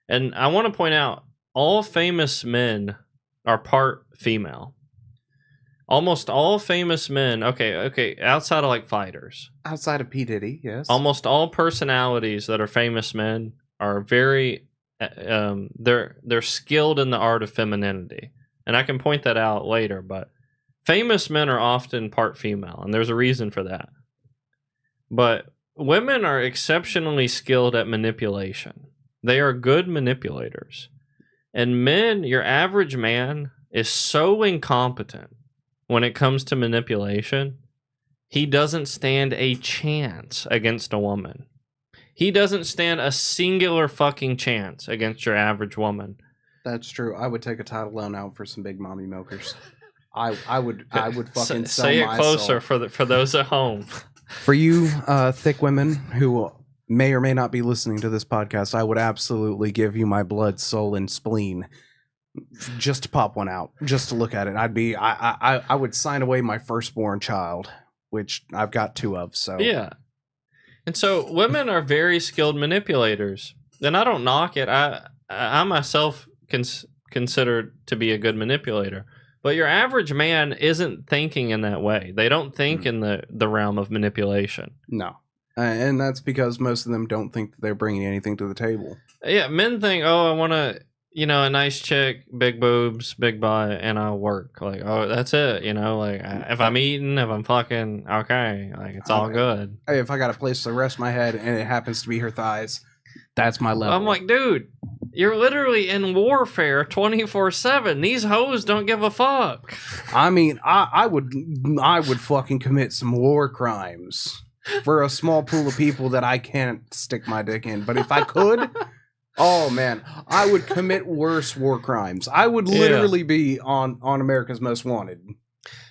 and I want to point out, all famous men are part female. Almost all famous men, okay, outside of like fighters. Outside of P. Diddy, yes. Almost all personalities that are famous men are very... they're skilled in the art of femininity, and I can point that out later, but famous men are often part female, and there's a reason for that. But women are exceptionally skilled at manipulation. They are good manipulators. And men, your average man, is so incompetent when it comes to manipulation, he doesn't stand a chance against a woman. He doesn't stand a singular fucking chance against your average woman. That's true. I would take a title loan out for some big mommy milkers. I would fucking sell say it my closer soul. for those at home. For you thick women who may or may not be listening to this podcast, I would absolutely give you my blood, soul, and spleen just to pop one out, just to look at it. I would sign away my firstborn child, which I've got 2 of. So yeah. And so women are very skilled manipulators, and I don't knock it. I myself consider to be a good manipulator, but your average man isn't thinking in that way. They don't think in the realm of manipulation. No, and that's because most of them don't think that they're bringing anything to the table. Yeah, men think, I want to, a nice chick, big boobs, big butt, and I'll work. Like, that's it. If I'm eating, if I'm fucking, okay, like it's all good. Hey, if I got a place to rest my head and it happens to be her thighs, That's my level. I'm like, dude, you're literally in warfare 24/7. These hoes don't give a fuck. I mean, I would fucking commit some war crimes for a small pool of people that I can't stick my dick in. But if I could, oh man, I would commit worse war crimes. I would literally be on America's Most Wanted.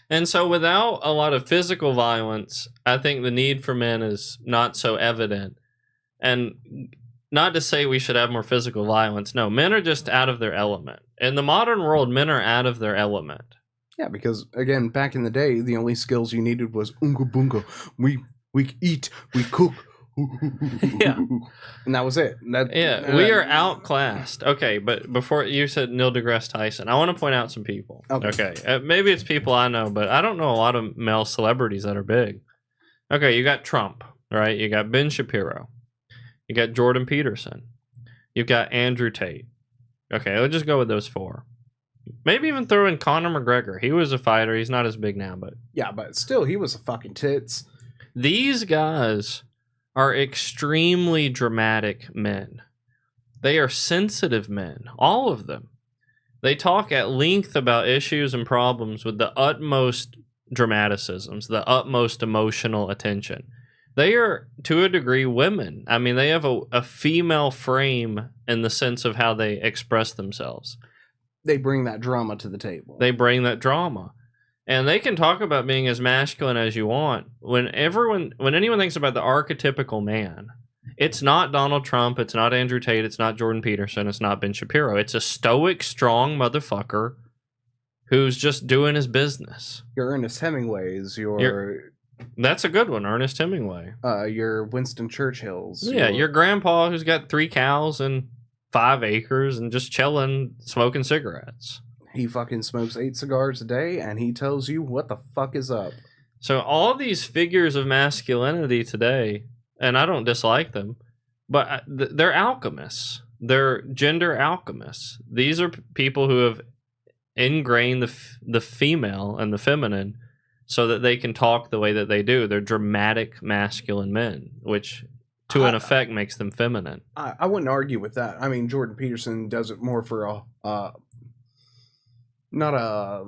And so without a lot of physical violence, I think the need for men is not so evident. And not to say we should have more physical violence. No, men are just out of their element. In the modern world, men are out of their element. Yeah, because again, back in the day, the only skills you needed was unga bunga. We eat, we cook. Yeah. And that was it. We are outclassed. Okay, but before you said Neil deGrasse Tyson, I want to point out some people. Okay. Maybe it's people I know, but I don't know a lot of male celebrities that are big. Okay, you got Trump, right? You got Ben Shapiro. You got Jordan Peterson. You've got Andrew Tate. Okay, let's just go with those four. Maybe even throw in Conor McGregor. He was a fighter. He's not as big now, but... Yeah, but still, he was a fucking tits. These guys are extremely dramatic men. They are sensitive men, all of them. They talk at length about issues and problems with the utmost dramaticisms, the utmost emotional attention. They are, to a degree, women. I mean, they have a female frame in the sense of how they express themselves. They bring that drama to the table. They bring that drama. And they can talk about being as masculine as you want. When anyone thinks about the archetypical man, it's not Donald Trump, it's not Andrew Tate, it's not Jordan Peterson, it's not Ben Shapiro. It's a stoic, strong motherfucker who's just doing his business. Your Ernest Hemingways, that's a good one, Ernest Hemingway. Your Winston Churchills. Yeah, your grandpa who's got 3 cows and 5 acres and just chilling, smoking cigarettes. He fucking smokes 8 cigars a day, and he tells you what the fuck is up. So all these figures of masculinity today, and I don't dislike them, but they're alchemists. They're gender alchemists. These are people who have ingrained the female and the feminine so that they can talk the way that they do. They're dramatic masculine men, which to an effect makes them feminine. I wouldn't argue with that. I mean, Jordan Peterson does it more for not a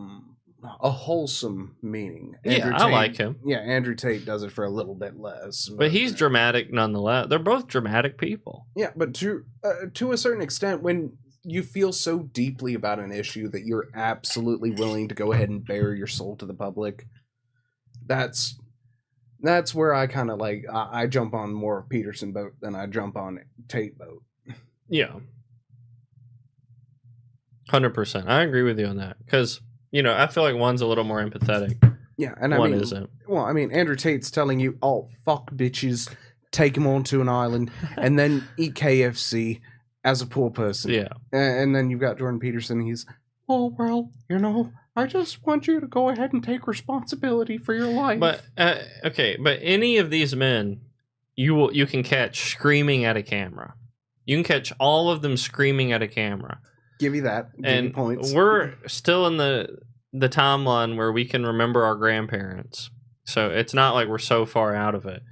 wholesome meaning. I like him. Yeah, Andrew Tate does it for a little bit less. But he's dramatic nonetheless. They're both dramatic people. Yeah, but to a certain extent, when you feel so deeply about an issue that you're absolutely willing to go ahead and bare your soul to the public, that's where I kind of like, I jump on more of Peterson boat than I jump on Tate boat. Yeah. 100%. I agree with you on that. Because, I feel like one's a little more empathetic. Yeah, and one isn't. Well, I mean, Andrew Tate's telling you, oh, fuck bitches, take them onto an island, and then eat KFC as a poor person. Yeah. And then you've got Jordan Peterson, he's, oh, well, I just want you to go ahead and take responsibility for your life. But, but any of these men, you can catch screaming at a camera. You can catch all of them screaming at a camera. Give you that. Give you points. We're still in the timeline where we can remember our grandparents. So it's not like we're so far out of it.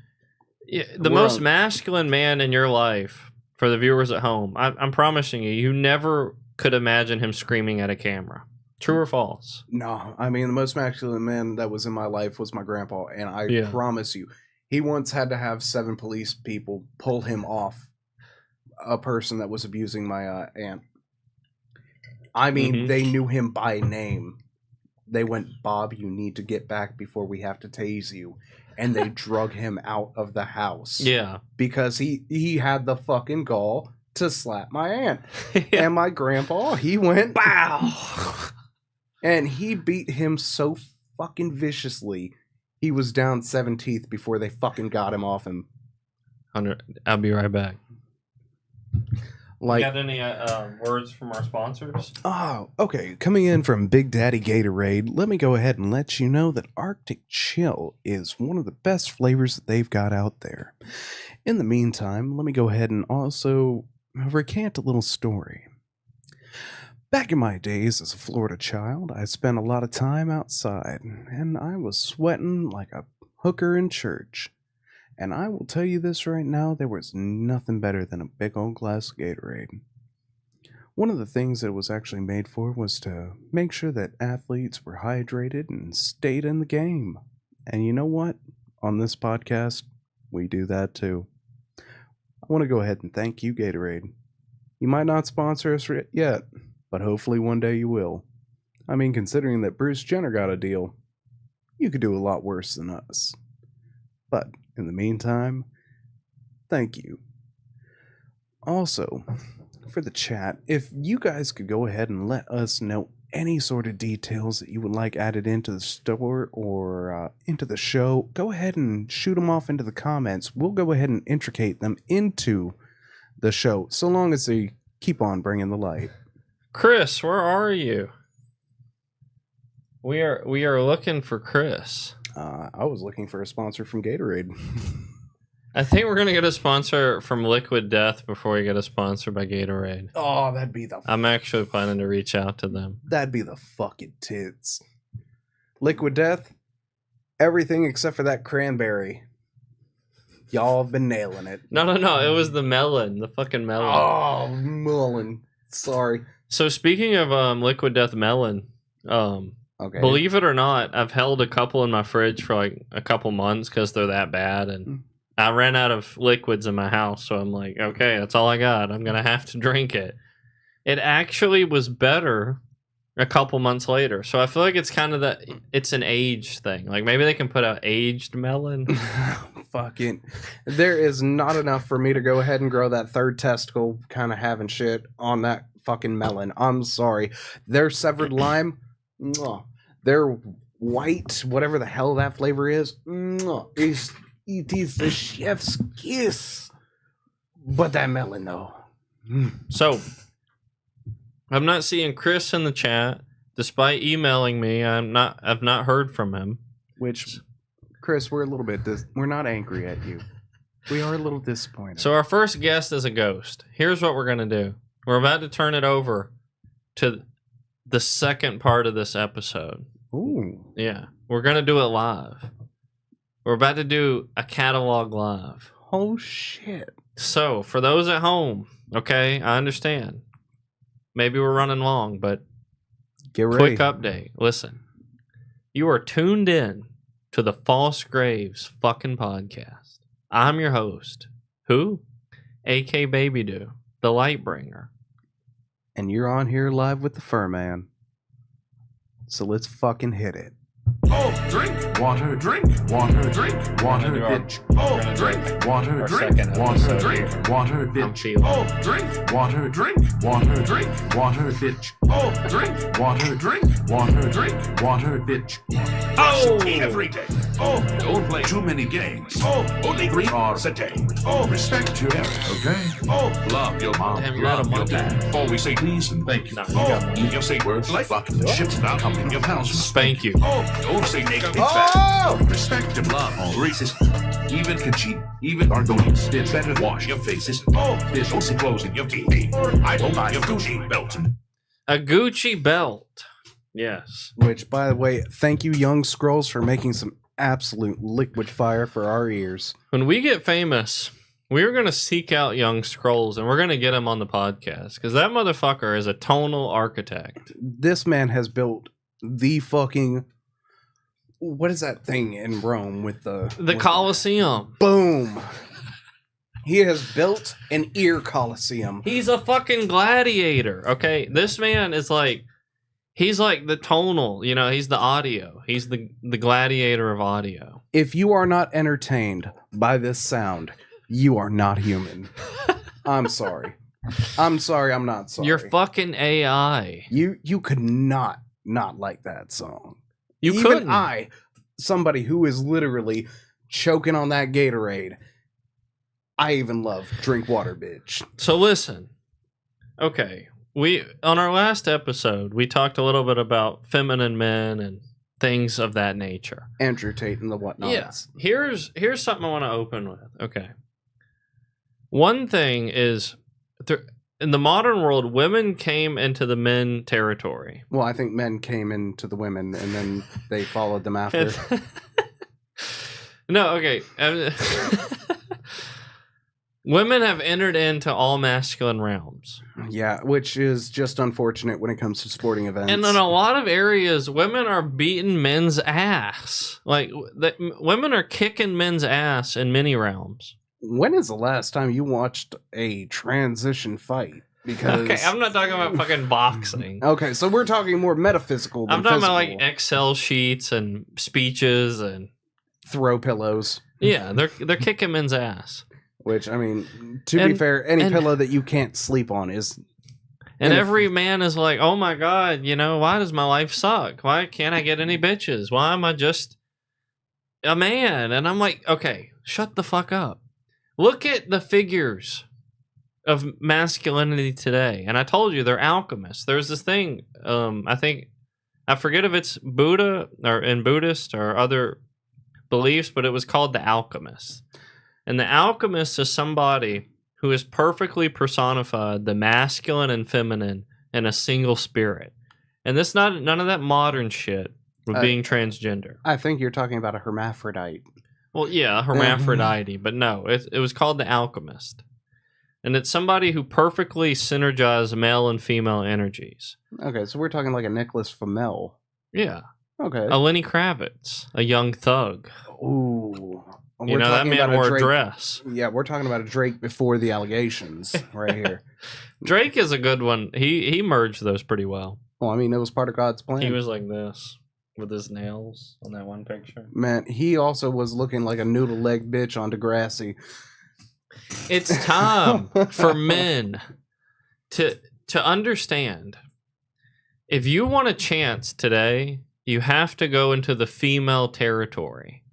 The most masculine man in your life, for the viewers at home, I'm promising you never could imagine him screaming at a camera. True or false? No. I mean, the most masculine man that was in my life was my grandpa. And I promise you, he once had to have 7 police people pull him off a person that was abusing my aunt. I mean, they knew him by name. They went, Bob, you need to get back before we have to tase you. And they drug him out of the house. Yeah. Because he had the fucking gall to slap my aunt. And my grandpa, he went, bow. And he beat him so fucking viciously, he was down 7 teeth before they fucking got him off him. I'll be right back. Like, you got any words from our sponsors? Oh, okay. Coming in from Big Daddy Gatorade, let me go ahead and let you know that Arctic Chill is one of the best flavors that they've got out there. In the meantime, let me go ahead and also recant a little story. Back in my days as a Florida child, I spent a lot of time outside, and I was sweating like a hooker in church. And I will tell you this right now, there was nothing better than a big old glass of Gatorade. One of the things that it was actually made for was to make sure that athletes were hydrated and stayed in the game. And you know what? On this podcast, we do that too. I want to go ahead and thank you, Gatorade. You might not sponsor us yet, but hopefully one day you will. I mean, considering that Bruce Jenner got a deal, you could do a lot worse than us. But in the meantime, thank you. Also, for the chat, if you guys could go ahead and let us know any sort of details that you would like added into the store or into the show, go ahead and shoot them off into the comments. We'll go ahead and intricate them into the show, so long as they keep on bringing the light. Chris, where are you? We are looking for Chris. I was looking for a sponsor from Gatorade. I think we're gonna get a sponsor from Liquid Death before we get a sponsor by Gatorade. Oh, that'd be the... I'm actually planning to reach out to them. That'd be the fucking tits. Liquid Death, everything except for that cranberry. Y'all have been nailing it. No. It was the melon. The fucking melon. Oh, melon. Sorry. So speaking of Liquid Death melon, Okay. believe it or not, I've held a couple in my fridge for like a couple months because they're that bad, and I ran out of liquids in my house, so I'm like, okay, that's all I got. I'm gonna have to drink it. It actually was better a couple months later, so I feel like it's kind of that. It's an age thing. Like maybe they can put out aged melon. Fucking, there is not enough for me to go ahead and grow that third testicle kind of having shit on that fucking melon. I'm sorry. Their severed lime, their white, whatever the hell that flavor is, it is the chef's kiss. But that melon, though. So, I'm not seeing Chris in the chat, despite emailing me. I've not heard from him. Which, Chris, we're a little bit we're not angry at you. We are a little disappointed. So our first guest is a ghost. Here's what we're gonna do. We're about to turn it over to the second part of this episode. Ooh. Yeah, we're gonna do it live. We're about to do a catalog live. Oh shit. So for those at home, okay, I understand. Maybe we're running long, but Get ready. quick update. Listen, you are tuned in to the False Graves fucking podcast. I'm your host. Who? AK Baby Doo, the Lightbringer. And you're on here live with the Fur Man. So let's fucking hit it. Oh, drink water, drink water, drink water, bitch. Oh, drink water, drink water, drink water, bitch. Oh, drink water, drink water, drink water, bitch. Oh, drink water, drink water, drink water, bitch. Oh, every day. Oh, don't play too many games. Oh, only 3 hours a day. Oh, respect your parents, okay? Oh, love your mom, Damn, you're out of love your money. dad. Always say please and thank you. No, you Oh, got money. you say words like fuck and shit's not coming in your house. Spank you. Oh, don't say nigga. Oh! Respect and love all races. Even can cheat. Even Argonians. It's better to wash your faces. Oh, there's also clothes in your feet. I don't buy your Gucci belt. A Gucci belt. Yes. Which, by the way, thank you, Young Scrolls, for making some absolute liquid fire for our ears. When we get famous, we're going to seek out Young Scrolls and we're going to get him on the podcast because that motherfucker is a tonal architect. This man has built the fucking... What is that thing in Rome with The Colosseum. Boom! He has built an ear coliseum. He's a fucking gladiator, okay? This man is like... He's like the tonal, you know, he's the audio. He's the gladiator of audio. If you are not entertained by this sound, you are not human. I'm sorry. I'm sorry, I'm not sorry. You're fucking AI. You could not like that song. You Even couldn't. I, somebody who is literally choking on that Gatorade, I even love Drink Water, bitch. So listen. Okay. On our last episode, we talked a little bit about feminine men and things of that nature. Andrew Tate and the whatnots. Yeah. Here's something I want to open with. Okay. One thing is, in the modern world, women came into the men territory. Well, I think men came into the women and then they followed them after. No, okay. Women have entered into all masculine realms. Yeah, which is just unfortunate when it comes to sporting events. And in a lot of areas, women are beating men's ass. Like, women are kicking men's ass in many realms. When is the last time you watched a transition fight? Because okay, I'm not talking about fucking boxing. Okay, so we're talking more metaphysical than I'm talking physical. about like Excel sheets and speeches and throw pillows. Yeah, they're kicking men's ass. Which, I mean, to be fair, any pillow that you can't sleep on is... And every man is like, oh my God, you know, why does my life suck? Why can't I get any bitches? Why am I just a man? And I'm like, okay, shut the fuck up. Look at the figures of masculinity today. And I told you, they're alchemists. There's this thing, I forget if it's Buddha or in Buddhist or other beliefs, but it was called the alchemist. And the alchemist is somebody who is perfectly personified the masculine and feminine in a single spirit. And this none of that modern shit with being transgender. I think you're talking about a hermaphrodite. Well, yeah, hermaphrodite, but no, it was called the alchemist. And it's somebody who perfectly synergizes male and female energies. Okay, so we're talking like a Nicholas Flamel. Yeah. Okay. A Lenny Kravitz, a young thug. Ooh. You know, that man wore a dress. Yeah, we're talking about a Drake before the allegations right here. Drake is a good one. He merged those pretty well. Well, I mean, it was part of God's plan. He was like this with his nails on that one picture. Man, he also was looking like a noodle-legged bitch on Degrassi. It's time for men to understand. If you want a chance today, you have to go into the female territory.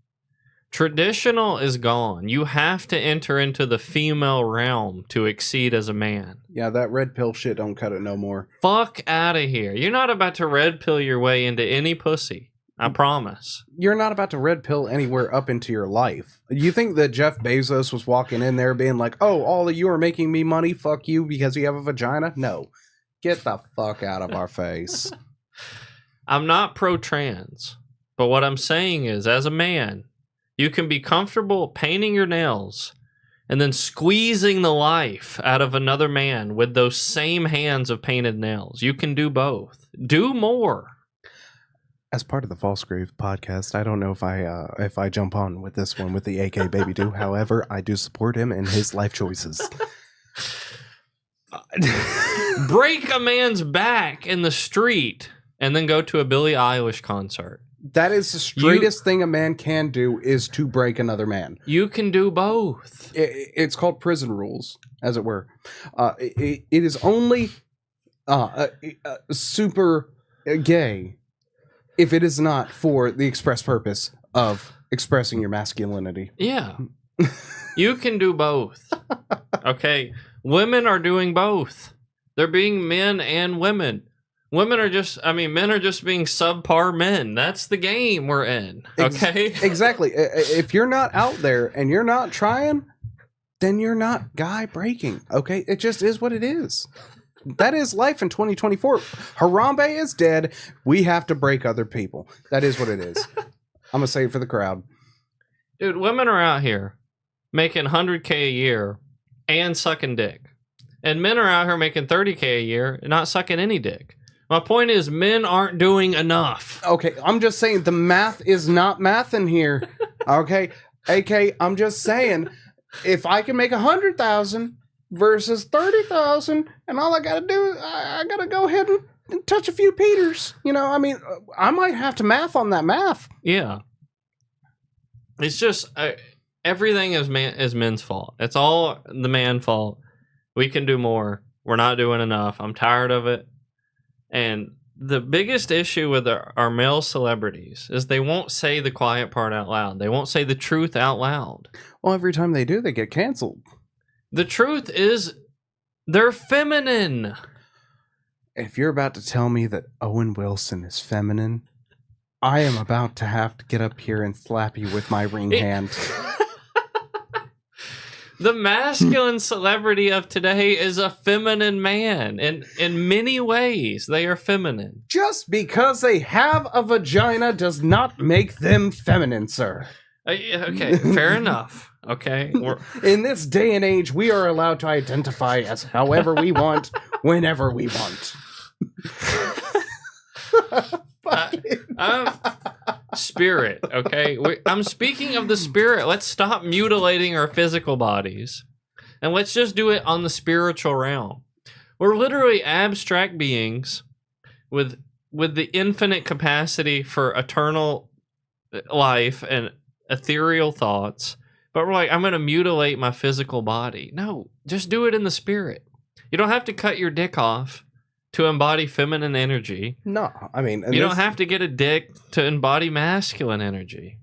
Traditional is gone. You have to enter into the female realm to exceed as a man. Yeah, that red pill shit don't cut it no more. Fuck out of here. You're not about to red pill your way into any pussy. I promise. You're not about to red pill anywhere up into your life. You think that Jeff Bezos was walking in there being like, oh, all of you are making me money, fuck you, because you have a vagina? No. Get the fuck out of our face. I'm not pro-trans, but what I'm saying is, as a man, you can be comfortable painting your nails and then squeezing the life out of another man with those same hands of painted nails. You can do both. Do more. As part of the False Grave podcast, I don't know if I jump on with this one with the AK Baby Do. However, I do support him and his life choices. Break a man's back in the street and then go to a Billie Eilish concert. That is the straightest thing a man can do, is to break another man. You can do both. It's called prison rules, as it were. It is only super gay if it is not for the express purpose of expressing your masculinity. Yeah. You can do both. Okay? Women are doing both. They're being men and women. Men are just being subpar men. That's the game we're in. Okay? Exactly. If you're not out there and you're not trying, then you're not guy breaking. Okay? It just is what it is. That is life in 2024. Harambe is dead. We have to break other people. That is what it is. I'm going to say it for the crowd. Dude, women are out here making $100K a year and sucking dick. And men are out here making $30K a year and not sucking any dick. My point is, men aren't doing enough. Okay, I'm just saying the math is not math in here. Okay, AK, I'm just saying, if I can make 100,000 versus 30,000, and all I gotta do, I gotta go ahead and touch a few Peters. You know, I mean, I might have to math on that math. Yeah, it's just everything is men's fault. It's all the man fault. We can do more. We're not doing enough. I'm tired of it. And the biggest issue with our male celebrities is they won't say the quiet part out loud. They won't say the truth out loud. Well, every time they do, they get canceled. The truth is, they're feminine. If you're about to tell me that Owen Wilson is feminine, I am about to have to get up here and slap you with my ring hand. The masculine celebrity of today is a feminine man. And in many ways, they are feminine. Just because they have a vagina does not make them feminine, sir. Okay, fair enough. Okay, in this day and age, we are allowed to identify as however we want, whenever we want. Spirit. Okay, I'm speaking of the spirit. Let's stop mutilating our physical bodies, and let's just do it on the spiritual realm. We're literally abstract beings with the infinite capacity for eternal life and ethereal thoughts, but we're like, I'm going to mutilate my physical body. No, just do it in the spirit. You don't have to cut your dick off to embody feminine energy. No, I mean... You don't have to get a dick to embody masculine energy.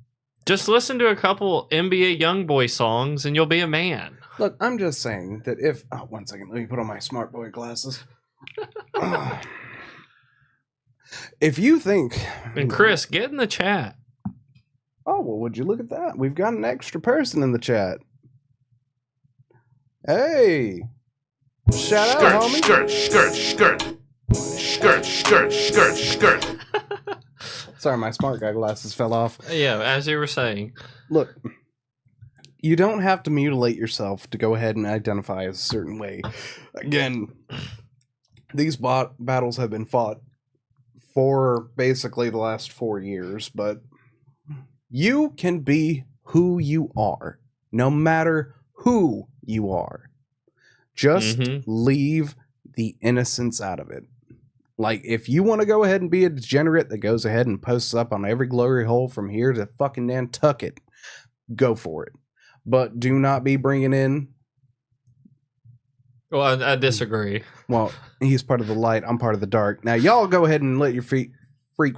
Just listen to a couple NBA Youngboy songs and you'll be a man. Look, I'm just saying that if... Oh, 1 second. Let me put on my smart boy glasses. If you think... And Chris, get in the chat. Oh, well, would you look at that? We've got an extra person in the chat. Hey! Shout out, homie. Skirt. Sorry, my smart guy glasses fell off. Yeah, as you were saying. Look, you don't have to mutilate yourself to go ahead and identify as a certain way. Again, these battles have been fought for basically the last 4 years, but you can be who you are, no matter who you are. Just leave the innocence out of it. Like, if you want to go ahead and be a degenerate that goes ahead and posts up on every glory hole from here to fucking Nantucket, go for it. But do not be bringing in... Well, I disagree. Well, he's part of the light, I'm part of the dark. Now, y'all go ahead and let your freak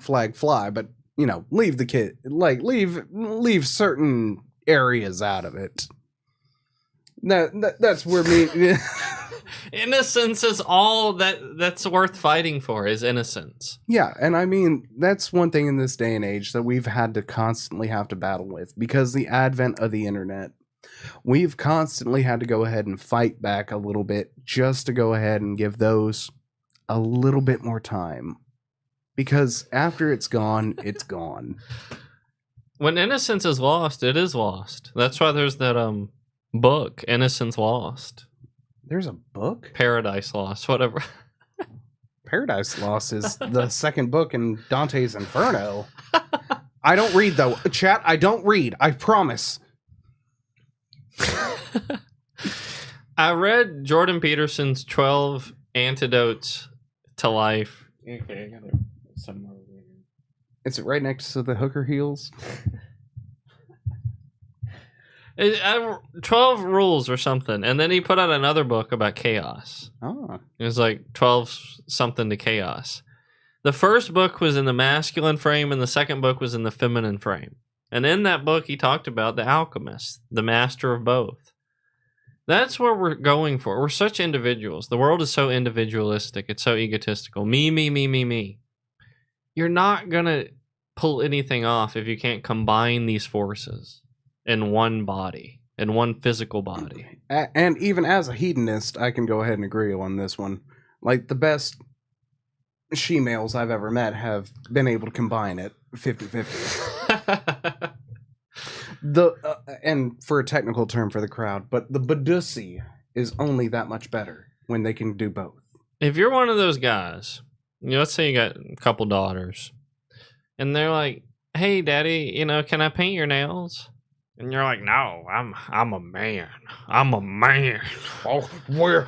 flag fly, but, you know, leave the kid... Like, leave certain areas out of it. That's where me... Innocence is all that's worth fighting for, is innocence. Yeah, and I mean, that's one thing in this day and age that we've had to constantly have to battle with, because the advent of the internet, we've constantly had to go ahead and fight back a little bit just to go ahead and give those a little bit more time. Because after it's gone, it's gone. When innocence is lost, it is lost. That's why there's that book, Innocence Lost. There's a book? Paradise Lost, whatever. Paradise Lost is the second book in Dante's Inferno. I don't read, though. Chat, I don't read. I promise. I read Jordan Peterson's 12 Antidotes to Life. Okay, I got it somewhere over here. Is it right next to the hooker heels? 12 rules or something, and then he put out another book about chaos. Oh. It was like 12 something to chaos. The first book was in the masculine frame, and the second book was in the feminine frame. And in that book, he talked about the alchemist, the master of both. That's what we're going for. We're such individuals. The world is so individualistic. It's so egotistical. Me. You're not going to pull anything off if you can't combine these forces in one body, in one physical body. And even as a hedonist, I can go ahead and agree on this one. Like, the best she-males I've ever met have been able to combine it 50-50. And for a technical term for the crowd, but the Badusi is only that much better when they can do both. If you're one of those guys, you know, let's say you got a couple daughters, and they're like, "Hey, Daddy, you know, can I paint your nails?" And you're like, "No, I'm a man. I'm a man." Oh, well,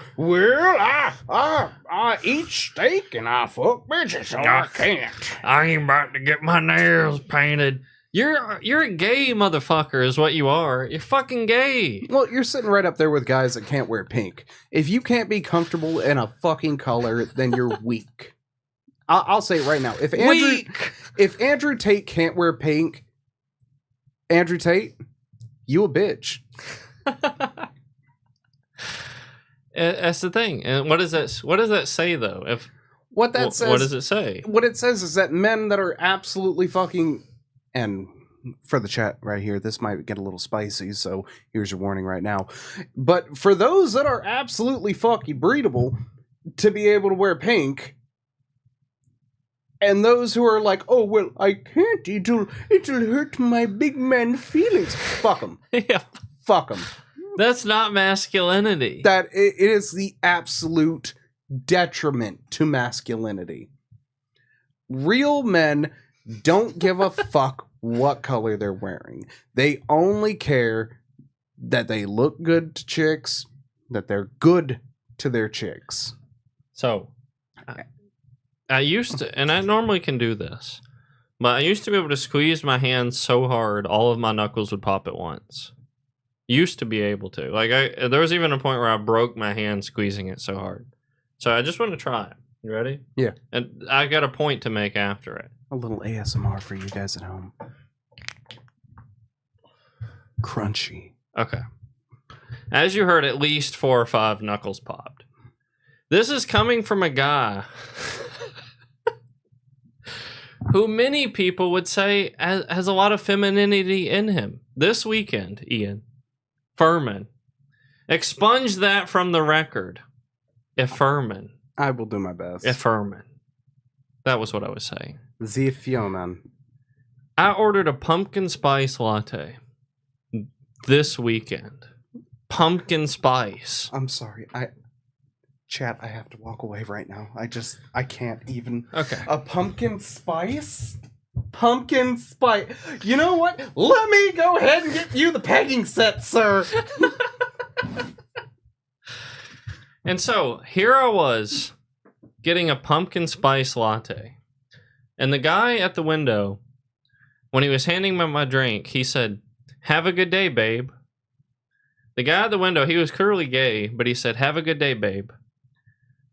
I eat steak and I fuck bitches, so I can't. I ain't about to get my nails painted. You're a gay motherfucker is what you are. You're fucking gay. Well, you're sitting right up there with guys that can't wear pink. If you can't be comfortable in a fucking color, then you're weak. I'll say it right now. If Andrew Tate can't wear pink, Andrew Tate, you a bitch. That's the thing. And what does that say though? What does it say? What it says is that men that are absolutely fucking, and for the chat right here, this might get a little spicy, so here's your warning right now. But for those that are absolutely fucking breedable to be able to wear pink, And those who are like, oh, well, I can't, it'll hurt my big man feelings. Fuck them. Yeah. Fuck them. That's not masculinity. That it is the absolute detriment to masculinity. Real men don't give a fuck what color they're wearing. They only care that they look good to chicks, that they're good to their chicks. So, I used to, and I normally can do this, but I used to be able to squeeze my hand so hard all of my knuckles would pop at once. Used to be able to. Like, there was even a point where I broke my hand squeezing it so hard. So I just want to try it. You ready? Yeah. And I got a point to make after it. A little ASMR for you guys at home. Crunchy. Okay. As you heard, at least 4 or 5 knuckles popped. This is coming from a guy who many people would say has a lot of femininity in him. This weekend, Ian Furman. Expunge that from the record. If Furman. I will do my best. If Furman. That was what I was saying. The Fionan. I ordered a pumpkin spice latte this weekend. Pumpkin spice. I'm sorry. Chat, I have to walk away right now. I can't even. Okay. A pumpkin spice? Pumpkin spice. You know what? Let me go ahead and get you the pegging set, sir. And so here I was getting a pumpkin spice latte. And the guy at the window, when he was handing me my drink, he said, "Have a good day, babe." The guy at the window, he was clearly gay, but he said, "Have a good day, babe."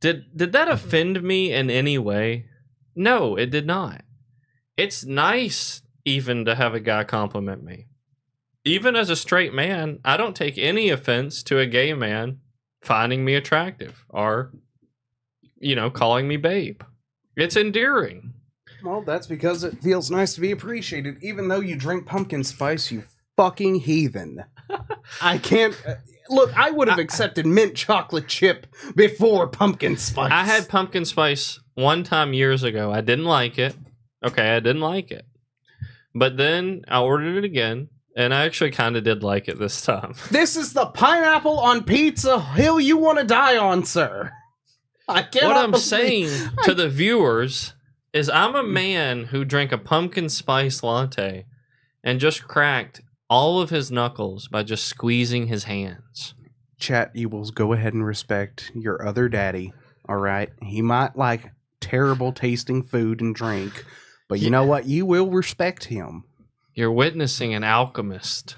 Did that offend me in any way? No, it did not. It's nice even to have a guy compliment me. Even as a straight man, I don't take any offense to a gay man finding me attractive or, calling me babe. It's endearing. Well, that's because it feels nice to be appreciated, even though you drink pumpkin spice, you fucking heathen. I can't... Look, I would have accepted mint chocolate chip before pumpkin spice. I had pumpkin spice one time years ago. I didn't like it. Okay, I didn't like it. But then I ordered it again, and I actually kind of did like it this time. This is the pineapple on pizza hill you want to die on, sir. What I'm saying to the viewers is I'm a man who drank a pumpkin spice latte and just cracked all of his knuckles by just squeezing his hands. Chat, you will go ahead and respect your other daddy, all right? He might like terrible tasting food and drink, but you know what? You will respect him. You're witnessing an alchemist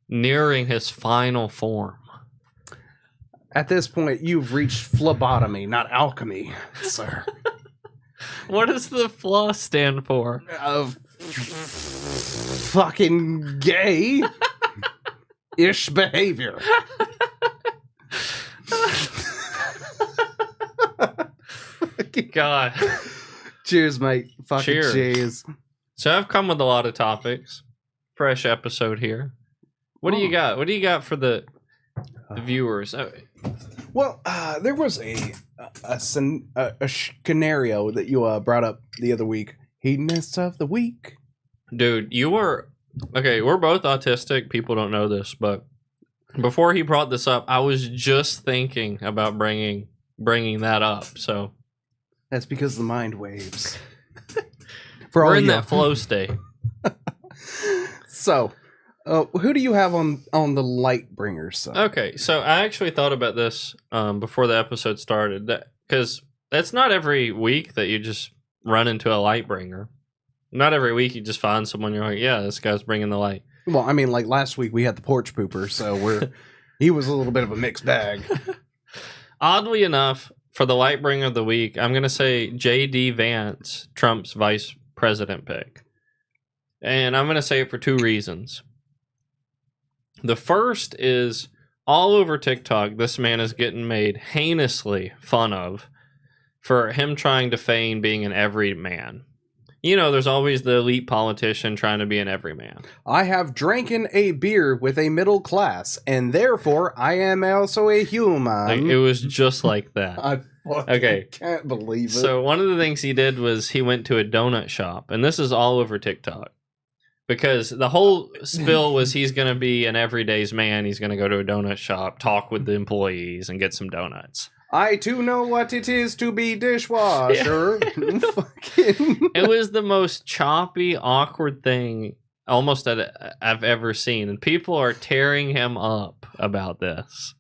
nearing his final form. At this point, you've reached phlebotomy, not alchemy, sir. What does the flaw stand for? Fucking gay ish behavior. God. Cheers, mate. Fucking cheers. So I've come with a lot of topics. Fresh episode here. What do you got? What do you got for the viewers? Well, there was a scenario that you brought up the other week. Hedonist of the week. Dude, you were... Okay, we're both autistic. People don't know this, but before he brought this up, I was just thinking about bringing that up, so... That's because the mind waves. We're in that flow state. So, who do you have on the Lightbringer side? Okay, so I actually thought about this before the episode started, because it's not every week that you just run into a Lightbringer. Not every week you just find someone you're like, yeah, this guy's bringing the light. Well, I mean, like last week we had the porch pooper, so he was a little bit of a mixed bag. Oddly enough, for the Lightbringer of the week, I'm going to say J.D. Vance, Trump's vice president pick. And I'm going to say it for 2 reasons. The first is all over TikTok, this man is getting made heinously fun of for him trying to feign being an everyman. you know, there's always the elite politician trying to be an everyman. I have drinking a beer with a middle class, and therefore I am also a human. Like, it was just like that. I fucking can't believe it. So one of the things he did was he went to a donut shop, and this is all over TikTok. Because the whole spill was he's going to be an everyday's man. He's going to go to a donut shop, talk with the employees, and get some donuts. I too know what it is to be dishwasher. It was the most choppy, awkward thing almost that I've ever seen. And people are tearing him up about this.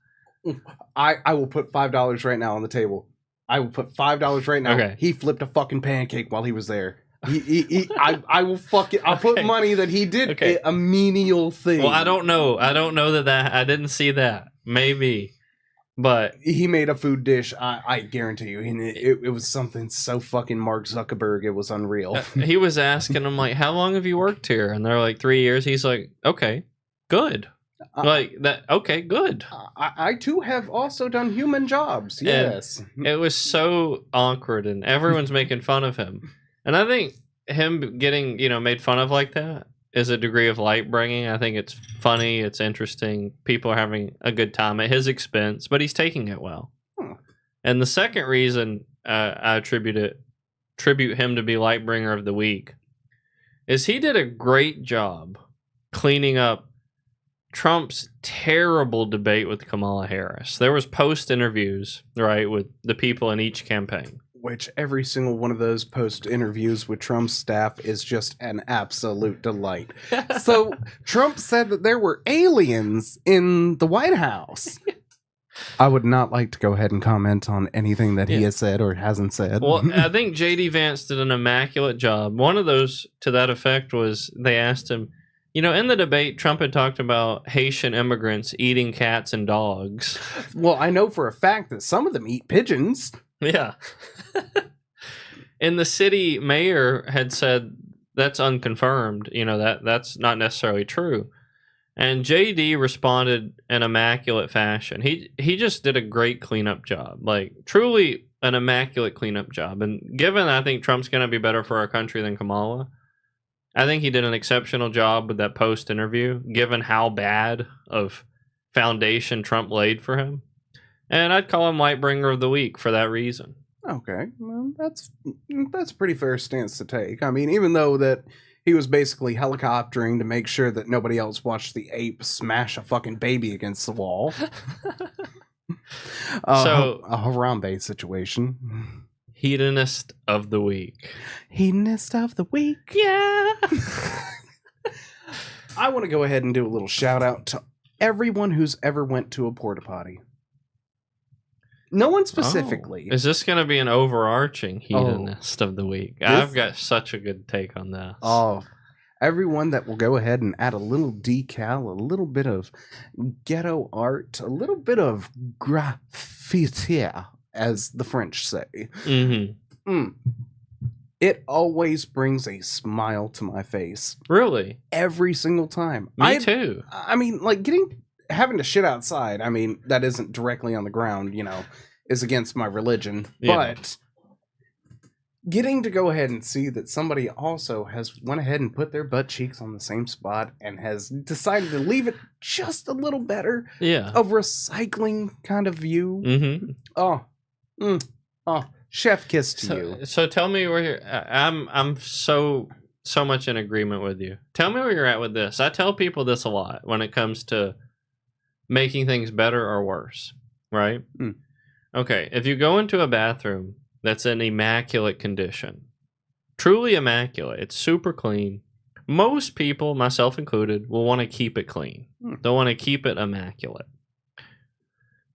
I will put $5 right now on the table. I will put $5 right now. Okay. He flipped a fucking pancake while he was there. I will fuck it. I'll put money that he did a menial thing. Well, I don't know. I don't know that I didn't see that. Maybe. But he made a food dish. I guarantee you. And it was something so fucking Mark Zuckerberg. It was unreal. He was asking them, like, how long have you worked here? And they're like, 3 years. He's like, okay, good. Like that. Okay, good. I too have also done human jobs. Yes. And it was so awkward, and everyone's making fun of him. And I think him getting, made fun of like that is a degree of light bringing. I think it's funny. It's interesting. People are having a good time at his expense, but he's taking it well. And the second reason I attribute him to be light bringer of the week is he did a great job cleaning up Trump's terrible debate with Kamala Harris. There was post interviews, right, with the people in each campaign. Which every single one of those post interviews with Trump's staff is just an absolute delight. So Trump said that there were aliens in the White House. I would not like to go ahead and comment on anything that he has said or hasn't said. Well, I think J.D. Vance did an immaculate job. One of those to that effect was they asked him, in the debate, Trump had talked about Haitian immigrants eating cats and dogs. Well, I know for a fact that some of them eat pigeons. Yeah. And the city mayor had said that's unconfirmed, that's not necessarily true. And JD responded in immaculate fashion. He just did a great cleanup job, like truly an immaculate cleanup job. And given I think Trump's going to be better for our country than Kamala, I think he did an exceptional job with that post interview, given how bad of foundation Trump laid for him. And I'd call him Lightbringer of the Week for that reason. Okay, well, that's a pretty fair stance to take. I mean, even though that he was basically helicoptering to make sure that nobody else watched the ape smash a fucking baby against the wall. So a Harambe situation. Hedonist of the Week. Hedonist of the Week. Yeah. I want to go ahead and do a little shout out to everyone who's ever went to a porta potty. No one specifically. Is this going to be an overarching hedonist of the week? I've got such a good take on this. Oh, everyone that will go ahead and add a little decal, a little bit of ghetto art, a little bit of graffiti, as the French say. Mm-hmm. It always brings a smile to my face. Really? Every single time. Me too. I mean, like having to shit outside, I mean, that isn't directly on the ground, is against my religion. Yeah. But getting to go ahead and see that somebody also has went ahead and put their butt cheeks on the same spot and has decided to leave it just a little better. Yeah. A recycling kind of view. Mm-hmm. Oh, chef kiss to you. So tell me where you're I'm so much in agreement with you. Tell me where you're at with this. I tell people this a lot when it comes to making things better or worse, right? Okay, if you go into a bathroom that's in immaculate condition, truly immaculate, it's super clean, most people, myself included, will want to keep it clean. They'll want to keep it immaculate.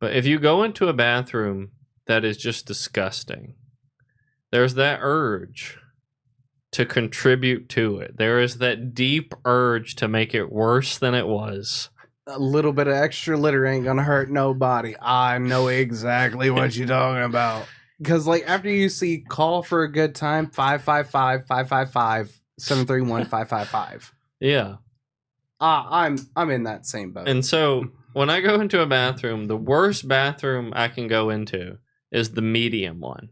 But if you go into a bathroom that is just disgusting, there's that urge to contribute to it. There is that deep urge to make it worse than it was. A little bit of extra litter ain't gonna hurt nobody. I know exactly what you're talking about. Because, like, after you see call for a good time, 555-555-731-555. Yeah. I'm in that same boat. And so when I go into a bathroom, the worst bathroom I can go into is the medium one.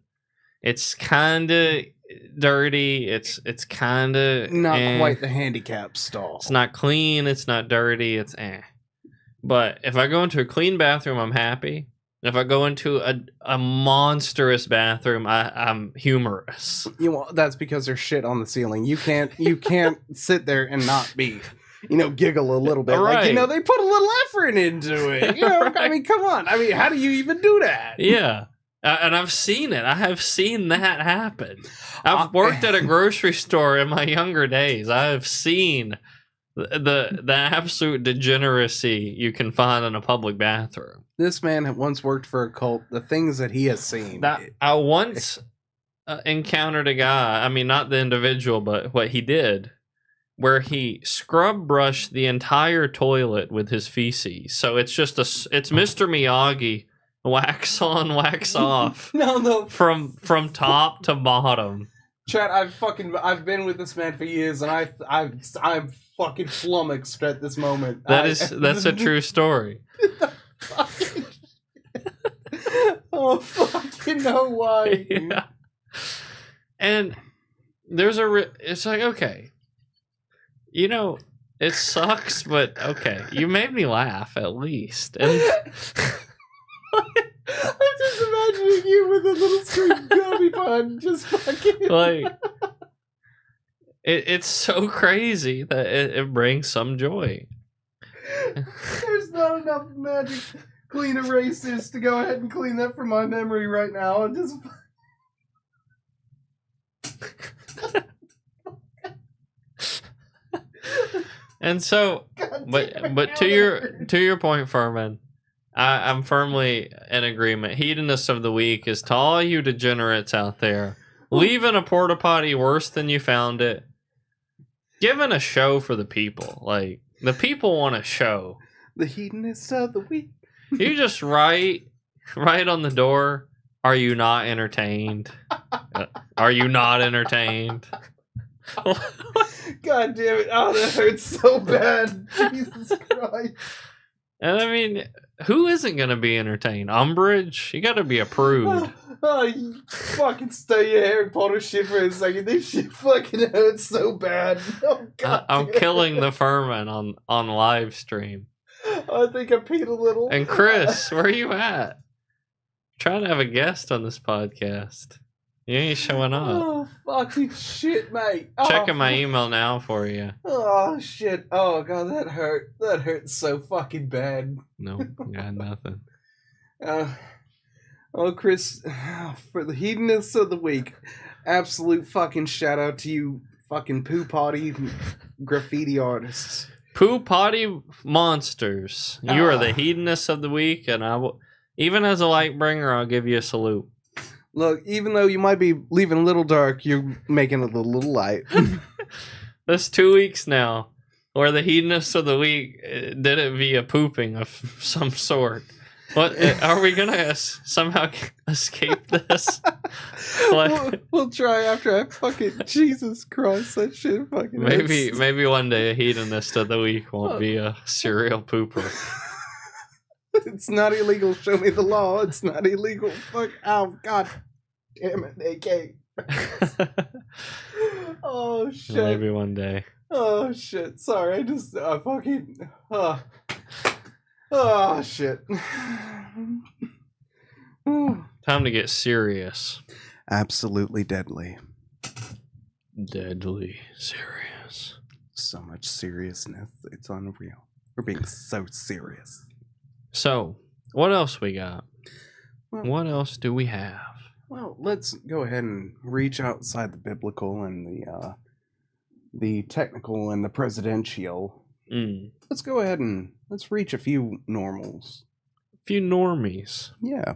It's kind of dirty. It's kind of not quite the handicap stall. It's not clean. It's not dirty. It's eh. But if I go into a clean bathroom, I'm happy. If I go into a monstrous bathroom, I'm humorous. You know, that's because there's shit on the ceiling. You can't sit there and not be, giggle a little bit. Right. Like, they put a little effort into it. Right. I mean, come on. I mean, how do you even do that? Yeah. And I've seen it. I have seen that happen. I've worked at a grocery store in my younger days. I have seen the absolute degeneracy you can find in a public bathroom. This man had once worked for a cult. The things that he has seen. I once encountered a guy, I mean, not the individual, but what he did, where he scrub brushed the entire toilet with his feces. So it's just it's Mr. Miyagi, wax on, wax off. No. From top to bottom. Chad, I've been with this man for years, and I'm fucking flummoxed at this moment. That's a true story. Oh, fucking no way. Yeah. And there's it's like, okay, it sucks, but okay, you made me laugh at least. And I'm just imagining you with a little screen gummy pun, just fucking like it's so crazy that it brings some joy. There's not enough magic clean erasers to go ahead and clean that from my memory right now. I'm just and so, but to your point, Furman, I'm firmly in agreement. Hedonist of the week is to all you degenerates out there leaving a porta potty worse than you found it. Giving a show for the people. Like, the people want a show. The hedonist of the week. You just write on the door, are you not entertained? Are you not entertained? God damn it. Oh, that hurts so bad. Jesus Christ. And I mean, who isn't going to be entertained? Umbridge? You got to be approved. Oh, you fucking stay your Harry Potter shit for a second. This shit fucking hurts so bad. Oh, God. I'm killing the Furman on live stream. I think I peed a little. And Chris, where are you at? Trying to have a guest on this podcast. You ain't showing up. Oh, fucking shit, mate. Checking my email now for you. Oh, shit. Oh, God, that hurt. That hurt so fucking bad. No, got nothing. Chris, for the hedonists of the week, absolute fucking shout out to you fucking poo potty graffiti artists. Poo potty monsters. You are the hedonists of the week, and I will, even as a light bringer, I'll give you a salute. Look, even though you might be leaving a little dark, you're making it a little light. That's 2 weeks now, where the hedonists of the week did it via pooping of some sort. What are we gonna somehow escape this? We'll try after I fucking Jesus Christ, that shit fucking. Maybe one day a hedonist of the week won't be a serial pooper. It's not illegal. Show me the law. It's not illegal. Fuck. Oh, God damn it, AK. Oh, shit. Maybe one day. Oh, shit. Sorry, I just fucking. Oh, shit. Time to get serious. Absolutely deadly. Deadly serious. So much seriousness. It's unreal. We're being so serious. So, what else we got? What else do we have? Well, let's go ahead and reach outside the biblical and the technical and the presidential. Let's go ahead and let's reach a few normals. A few normies. Yeah.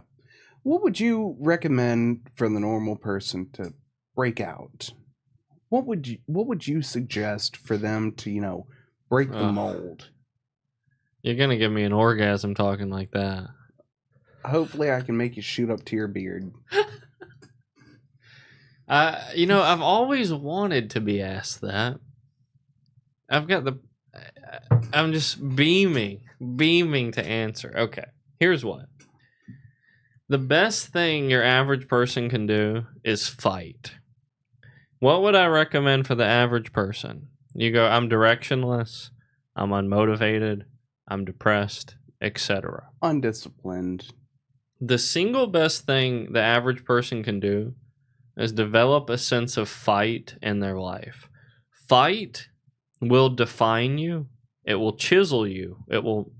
What would you recommend for the normal person to break out? What would you suggest for them to, break the mold? You're gonna give me an orgasm talking like that. Hopefully I can make you shoot up to your beard. I've always wanted to be asked that. I'm just beaming to answer. Okay, here's what. The best thing your average person can do is fight. What would I recommend for the average person? You go, I'm directionless, I'm unmotivated, I'm depressed, etc. Undisciplined. The single best thing the average person can do is develop a sense of fight in their life. Fight will define you. It will chisel you. It will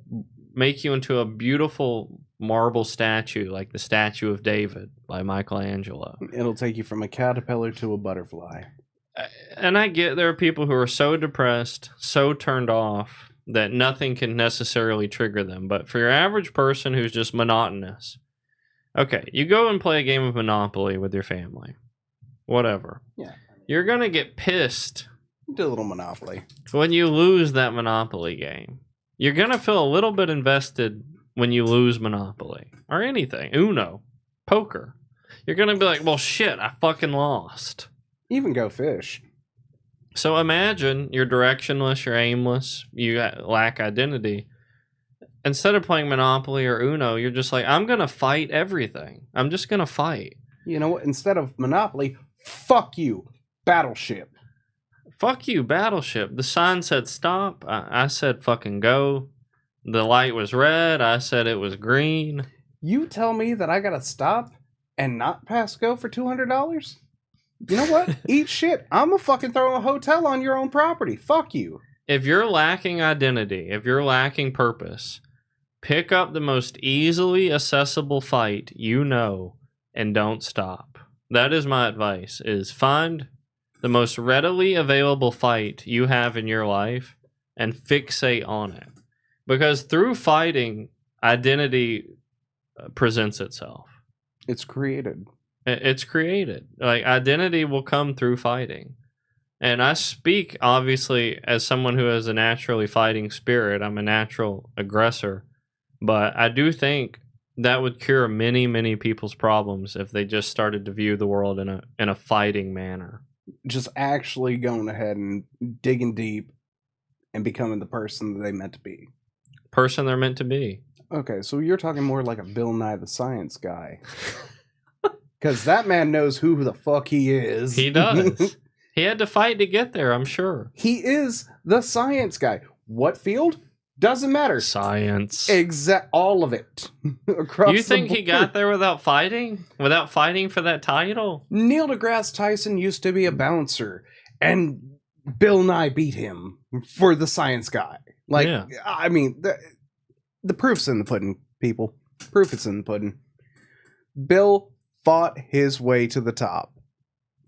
make you into a beautiful marble statue, like the Statue of David by Michelangelo. It'll take you from a caterpillar to a butterfly. And I get there are people who are so depressed, so turned off, that nothing can necessarily trigger them. But for your average person who's just monotonous, okay, you go and play a game of Monopoly with your family. Whatever. Yeah. You're going to get pissed. Do a little Monopoly. When you lose that Monopoly game. You're going to feel a little bit invested when you lose Monopoly. Or anything. Uno. Poker. You're going to be like, well, shit, I fucking lost. Even Go Fish. So imagine you're directionless, you're aimless, you lack identity. Instead of playing Monopoly or Uno, you're just like, I'm going to fight everything. I'm just going to fight. You know what? Instead of Monopoly, fuck you, Battleship. Fuck you, Battleship. The sign said stop. I said fucking go. The light was red. I said it was green. You tell me that I gotta stop and not pass go for $200? You know what? Eat shit. I'm gonna fucking throw a hotel on your own property. Fuck you. If you're lacking identity, if you're lacking purpose, pick up the most easily accessible fight you know and don't stop. That is my advice, is find the most readily available fight you have in your life and fixate on it. Because through fighting, identity presents itself. It's created. It's created. Like, identity will come through fighting. And I speak, obviously, as someone who has a naturally fighting spirit. I'm a natural aggressor. But I do think that would cure many, many people's problems if they just started to view the world in a fighting manner. Just actually going ahead and digging deep and becoming the person that they meant to be. Person they're meant to be. Okay, so you're talking more like a Bill Nye the Science Guy. Because that man knows who the fuck he is. He does. He had to fight to get there, I'm sure. He is the science guy. What field? Doesn't matter. Science. All of it. Across you think the he got there without fighting? Without fighting for that title? Neil deGrasse Tyson used to be a bouncer, and Bill Nye beat him for the science guy. Like, yeah. I mean, the proof's in the pudding, people. Proof is in the pudding. Bill fought his way to the top.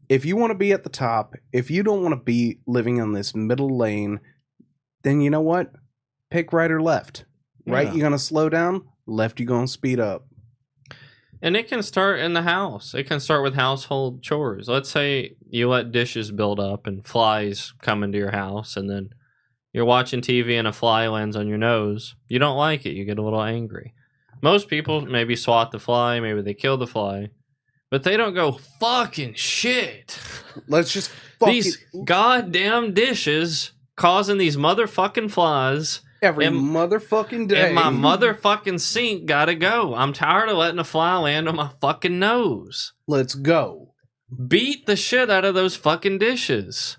If you want to be at the top, if you don't want to be living on this middle lane, then you know what? Pick right or left. Right, you're going to slow down. Left, you're going to speed up. And it can start in the house. It can start with household chores. Let's say you let dishes build up and flies come into your house, and then you're watching TV and a fly lands on your nose. You don't like it. You get a little angry. Most people maybe swat the fly. Maybe they kill the fly. But they don't go, fucking shit. Let's just these goddamn dishes causing these motherfucking flies. Every motherfucking day. And my motherfucking sink gotta go. I'm tired of letting a fly land on my fucking nose. Let's go. Beat the shit out of those fucking dishes.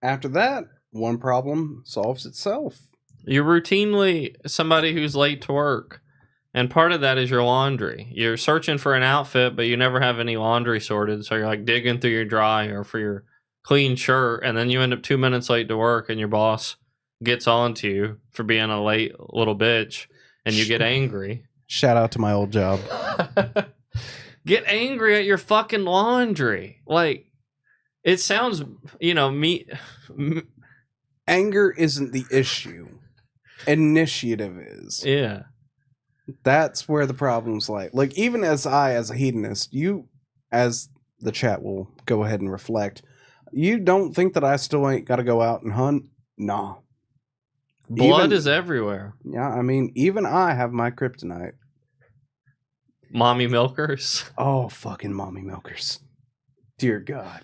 After that, one problem solves itself. You're routinely somebody who's late to work. And part of that is your laundry. You're searching for an outfit, but you never have any laundry sorted. So you're like digging through your dryer for your clean shirt. And then you end up 2 minutes late to work and your boss gets on to you for being a late little bitch. And you get angry. Shout out to my old job. Get angry at your fucking laundry. Like, it sounds, Anger isn't the issue. Initiative is. Yeah. That's where the problem's lie. Like, even as a hedonist, you, as the chat will go ahead and reflect, you don't think that I still ain't got to go out and hunt? Nah. Blood is everywhere. Yeah, I mean, even I have my kryptonite. Mommy milkers? Oh, fucking mommy milkers. Dear God.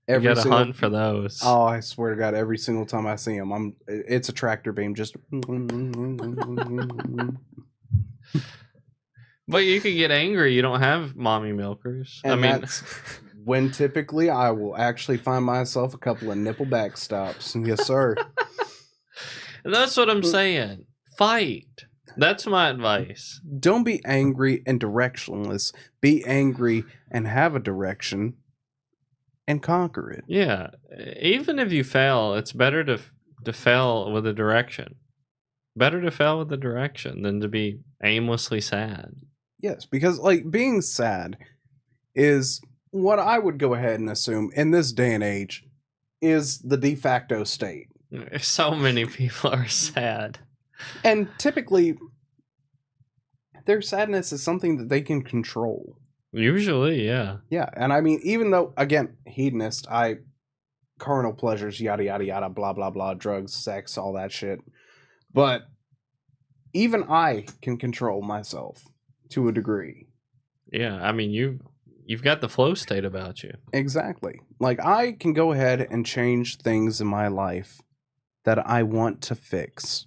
You gotta hunt for those. Oh, I swear to God, every single time I see them, it's a tractor beam just. But you can get angry. You don't have mommy milkers. And When typically I will actually find myself a couple of nipple back stops. Yes, sir. That's what I'm saying. Fight. That's my advice. Don't be angry and directionless. Be angry and have a direction and conquer it. Yeah. Even if you fail, it's better to fail with a direction. Better to fail with a direction than to be aimlessly sad. Yes, because like being sad is what I would go ahead and assume in this day and age is the de facto state. So many people are sad. And typically their sadness is something that they can control. Usually, yeah. Yeah, and I mean, even though, again, hedonist, carnal pleasures, yada, yada, yada, blah, blah, blah, drugs, sex, all that shit. But even I can control myself to a degree. Yeah, I mean, you've got the flow state about you. Exactly. Like, I can go ahead and change things in my life that I want to fix.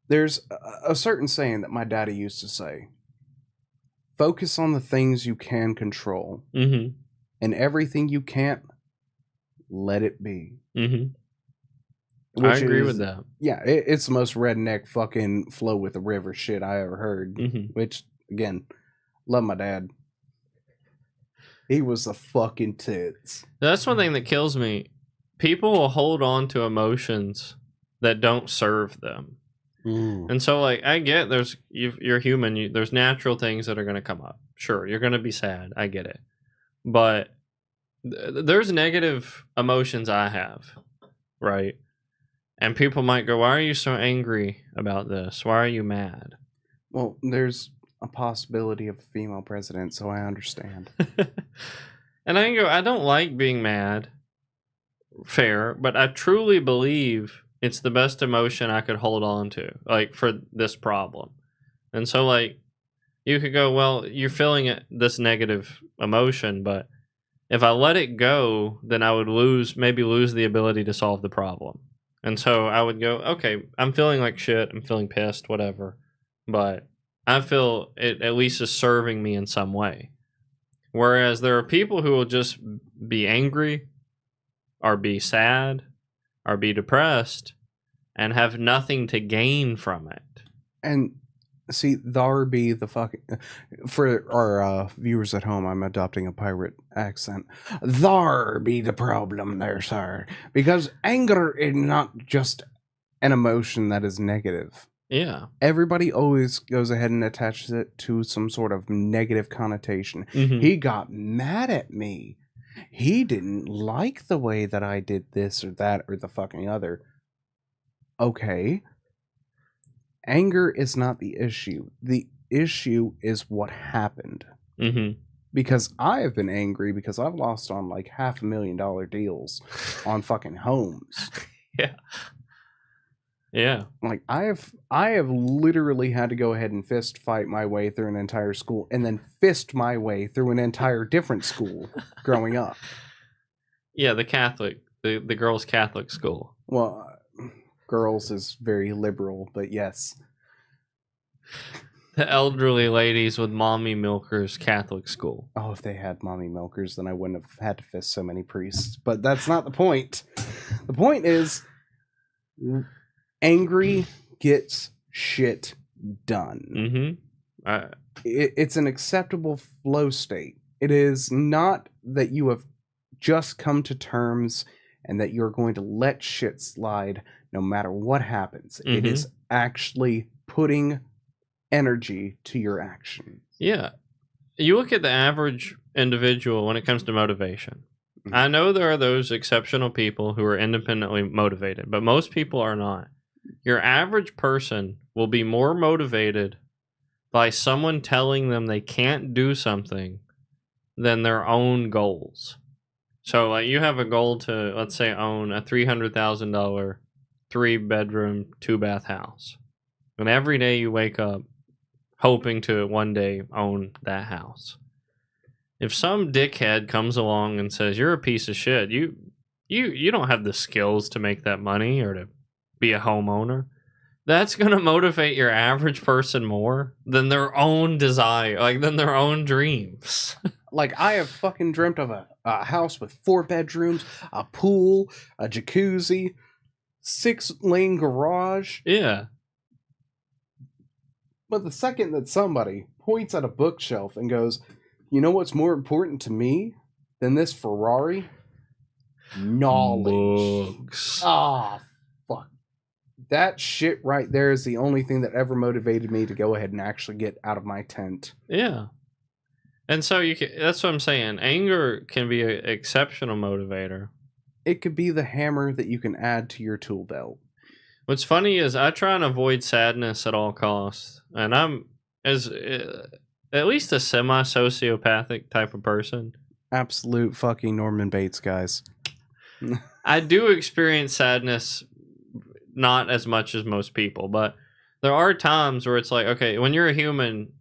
There's a certain saying that my daddy used to say. Focus on the things you can control. Mm-hmm. And everything you can't, let it be. Mm-hmm. I agree with that. Yeah, it's the most redneck fucking flow with the river shit I ever heard. Mm-hmm. Which, again, love my dad. He was the fucking tits. That's one thing that kills me. People will hold on to emotions that don't serve them. And so, like, I get you're human. There's natural things that are going to come up. Sure, you're going to be sad. I get it. But there's negative emotions I have, right? And people might go, why are you so angry about this? Why are you mad? Well, there's a possibility of a female president, so I understand. And I can go, I don't like being mad. Fair. But I truly believe it's the best emotion I could hold on to, like, for this problem. And so, like, you could go, well, you're feeling this negative emotion, but if I let it go, then I would maybe lose the ability to solve the problem. And so I would go, okay, I'm feeling like shit, I'm feeling pissed, whatever, but I feel it at least is serving me in some way. Whereas there are people who will just be angry or be sad or be depressed and have nothing to gain from it. And see, thar be the fucking... For our viewers at home, I'm adopting a pirate accent. Thar be the problem there, sir. Because anger is not just an emotion that is negative. Yeah. Everybody always goes ahead and attaches it to some sort of negative connotation. Mm-hmm. He got mad at me. He didn't like the way that I did this or that or the fucking other. Okay. Anger is not the issue. The issue is what happened. Mm-hmm. Because I have been angry because I've lost on like $500,000 deals on fucking homes. Yeah. Yeah. Like I have literally had to go ahead and fist fight my way through an entire school and then fist my way through an entire different school growing up. Yeah, the girls' Catholic school. Well, girls is very liberal, but yes. The elderly ladies with mommy milkers Catholic school. Oh, if they had mommy milkers, then I wouldn't have had to fist so many priests. But that's not the point. The point is, angry gets shit done. Mm-hmm. It's an acceptable flow state. It is not that you have just come to terms and that you're going to let shit slide no matter what happens. Mm-hmm. It is actually putting energy to your action. Yeah. You look at the average individual when it comes to motivation. Mm-hmm. I know there are those exceptional people who are independently motivated, but most people are not. Your average person will be more motivated by someone telling them they can't do something than their own goals. So, like, you have a goal to, let's say, own a $300,000 3-bedroom, 2-bath house. And every day you wake up hoping to one day own that house. If some dickhead comes along and says, you're a piece of shit, you don't have the skills to make that money or to be a homeowner, that's going to motivate your average person more than their own desire, like than their own dreams. like I have fucking dreamt of a house with 4 bedrooms, a pool, a jacuzzi, 6-lane garage. Yeah. But the second that somebody points at a bookshelf and goes, you know what's more important to me than this Ferrari? Knowledge. Books. Ah, fuck. That shit right there is the only thing that ever motivated me to go ahead and actually get out of my tent. Yeah. And so that's what I'm saying. Anger can be an exceptional motivator. It could be the hammer that you can add to your tool belt. What's funny is I try and avoid sadness at all costs. And I'm at least a semi-sociopathic type of person. Absolute fucking Norman Bates, guys. I do experience sadness not as much as most people, but there are times where it's like, okay, when you're a human,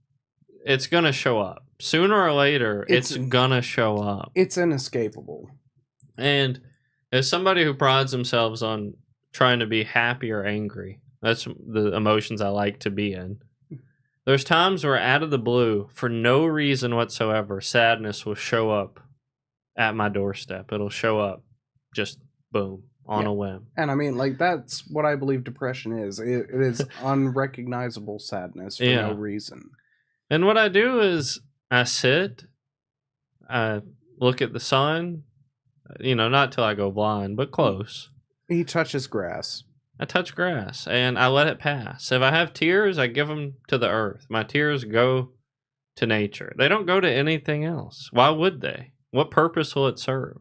it's going to show up. Sooner or later, it's going to show up. It's inescapable. And as somebody who prides themselves on trying to be happy or angry, that's the emotions I like to be in. There's times where out of the blue, for no reason whatsoever, sadness will show up at my doorstep. It'll show up just boom on a whim. And I mean, like, that's what I believe depression is. It is unrecognizable sadness for no reason. And what I do is I sit, I look at the sun, not till I go blind, but close. He touches grass. I touch grass and I let it pass. If I have tears, I give them to the earth. My tears go to nature. They don't go to anything else. Why would they? What purpose will it serve?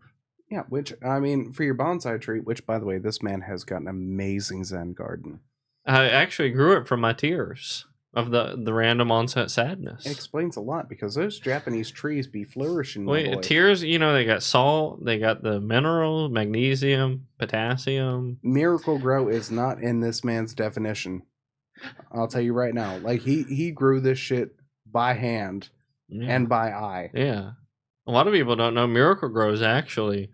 Yeah, which, I mean, for your bonsai tree, which, by the way, this man has got an amazing Zen garden. I actually grew it from my tears of the random onset sadness. It explains a lot, because those Japanese trees be flourishing. Wait, tears, they got salt, they got the mineral, magnesium, potassium. Miracle-Gro is not in this man's definition. I'll tell you right now. Like, he grew this shit by hand and by eye. Yeah. A lot of people don't know Miracle-Gro is actually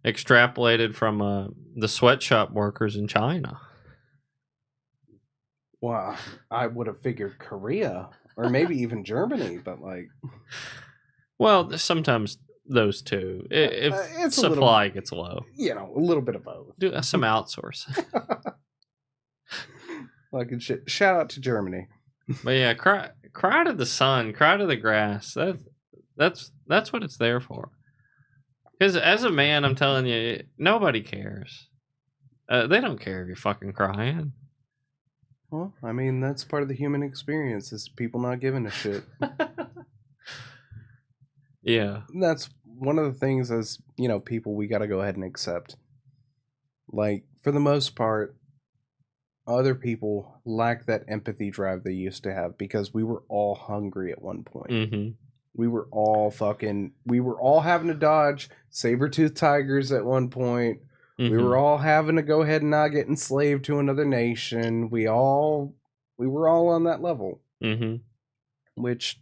extrapolated from the sweatshop workers in China. Well, I would have figured Korea or maybe even Germany, but like... Well, sometimes those two. If supply gets low. A little bit of both. Do some outsourcing. Fucking shit. Shout out to Germany. But yeah, cry to the sun, cry to the grass. That's what it's there for. Because as a man, I'm telling you, nobody cares. They don't care if you're fucking crying. Well, I mean, that's part of the human experience, is people not giving a shit. Yeah. That's one of the things as, people we got to go ahead and accept. Like, for the most part, other people lack that empathy drive they used to have, because we were all hungry at one point. Mm-hmm. We were all having to dodge saber-toothed tigers at one point. Mm-hmm. We were all having to go ahead and not get enslaved to another nation. We were all on that level. Mm-hmm. Which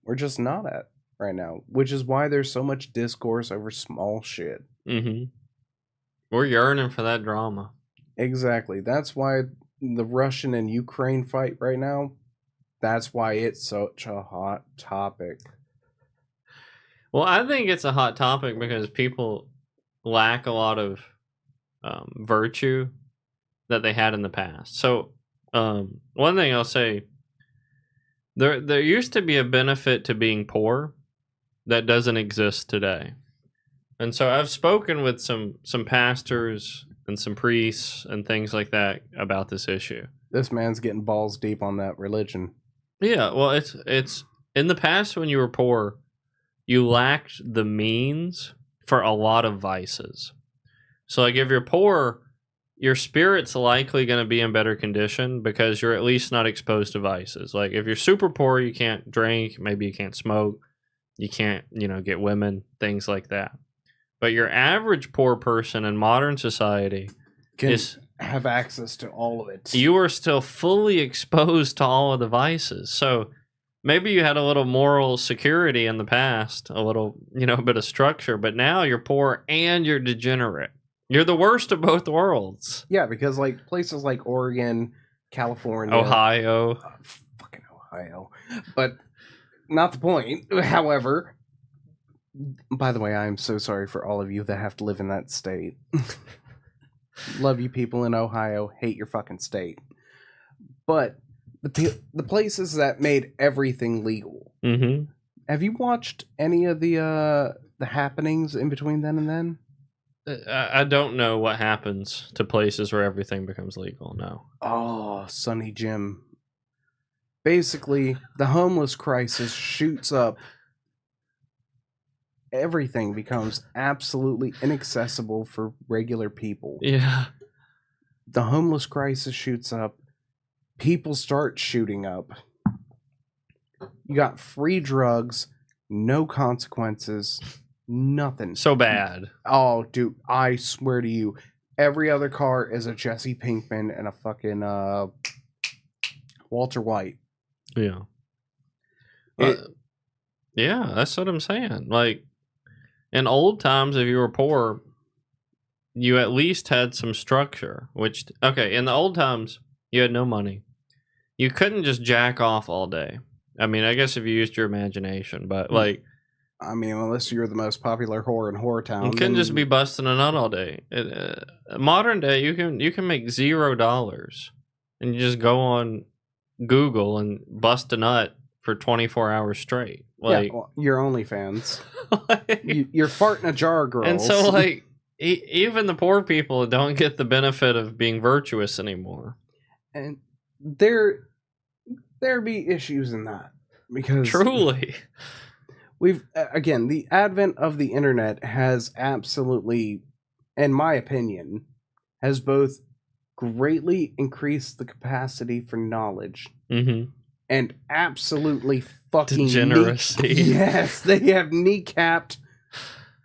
we're just not at right now. Which is why there's so much discourse over small shit. Mm-hmm. We're yearning for that drama. Exactly. That's why the Russian and Ukraine fight right now, that's why it's such a hot topic. Well, I think it's a hot topic because people lack a lot of virtue that they had in the past. So, one thing I'll say, there used to be a benefit to being poor that doesn't exist today. And so I've spoken with some pastors and some priests and things like that about this issue. This man's getting balls deep on that religion. Yeah, well, it's in the past when you were poor, you lacked the means for a lot of vices. So, like, if you're poor, your spirit's likely going to be in better condition because you're at least not exposed to vices. Like, if you're super poor, you can't drink, maybe you can't smoke, you can't, get women, things like that. But your average poor person in modern society can have access to all of it. You are still fully exposed to all of the vices. So maybe you had a little moral security in the past, a little, bit of structure, but now you're poor and you're degenerate. You're the worst of both worlds. Yeah, because like places like Oregon, California, Ohio. Fucking Ohio. But not the point. However, By the way, I am so sorry for all of you that have to live in that state. Love you people in Ohio. Hate your fucking state. But the places that made everything legal. Mm-hmm. Have you watched any of the happenings in between then and then? I don't know what happens to places where everything becomes legal. No. Oh, Sonny Jim. Basically, the homeless crisis shoots up. Everything becomes absolutely inaccessible for regular people. Yeah. The homeless crisis shoots up. People start shooting up. You got free drugs, no consequences, nothing. So bad. Oh, dude, I swear to you, every other car is a Jesse Pinkman and a fucking Walter White. Yeah. Yeah, that's what I'm saying. Like, in old times, if you were poor, you at least had some structure. Which, okay, in the old times, you had no money. You couldn't just jack off all day. I mean, I guess if you used your imagination, but like... I mean, unless you're the most popular whore in Whoretown. You couldn't just be busting a nut all day. Modern day, you can make $0 and you just go on Google and bust a nut for 24 hours straight. Like, yeah, well, your OnlyFans. You're farting a jar, girls. And so, like, even the poor people don't get the benefit of being virtuous anymore. And there be issues in that. Because truly, we've, again, the advent of the internet has absolutely, in my opinion, has both greatly increased the capacity for knowledge and absolutely fucking degeneracy. Yes, they have kneecapped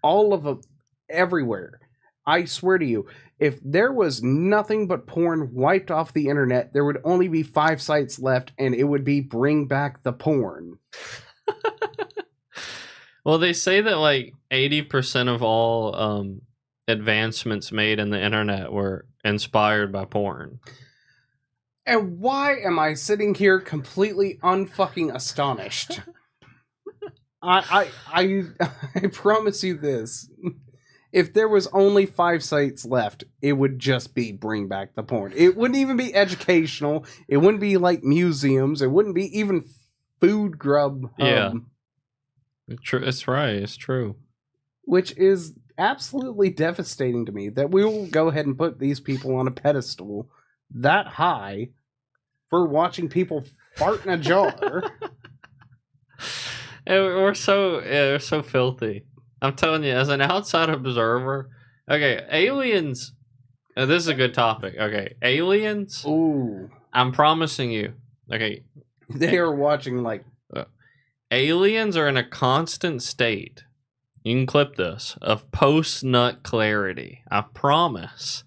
all of them everywhere. I swear to you, if there was nothing but porn wiped off the internet, there would only be 5 sites left, and it would be Bring Back the Porn. Well, they say that like 80% of all advancements made in the internet were inspired by porn. And why am I sitting here completely unfucking astonished? I promise you this. If there was only 5 sites left, it would just be Bring Back the Porn. It wouldn't even be educational. It wouldn't be like museums. It wouldn't be even Food Grub. Yeah. It's right. It's true. Which is absolutely devastating to me that we will go ahead and put these people on a pedestal that high for watching people fart in a jar. We're so filthy. I'm telling you, as an outside observer, okay, aliens. This is a good topic. Okay, aliens. Ooh, I'm promising you. Okay, they are watching like aliens are in a constant state. You can clip this of post-nut clarity. I promise.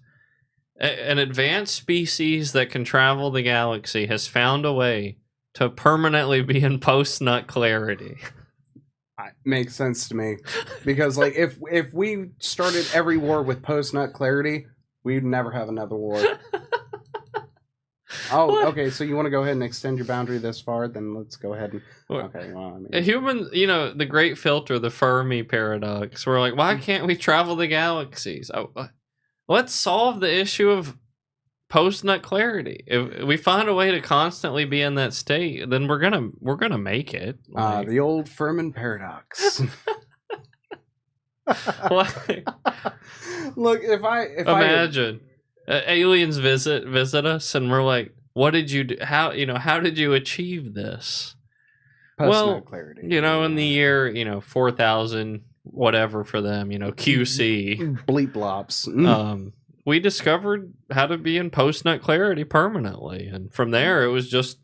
An advanced species that can travel the galaxy has found a way to permanently be in post-nut clarity. Makes sense to me, because like if we started every war with post-nut clarity, we'd never have another war. Oh, okay. So you want to go ahead and extend your boundary this far? Then let's go ahead and. Okay. Well, I mean, a human, the great filter, the Fermi paradox. We're like, why can't we travel the galaxies? Oh, let's solve the issue of post-nut clarity. If we find a way to constantly be in that state, then we're gonna make it. Like, the old Fermi paradox. Look, if imagine aliens visit us, and we're like, "What did you do? How did you achieve this?" Post-nut clarity. In the year 4000 whatever for them, QC bleep blops. We discovered how to be in post-nut clarity permanently, and from there it was just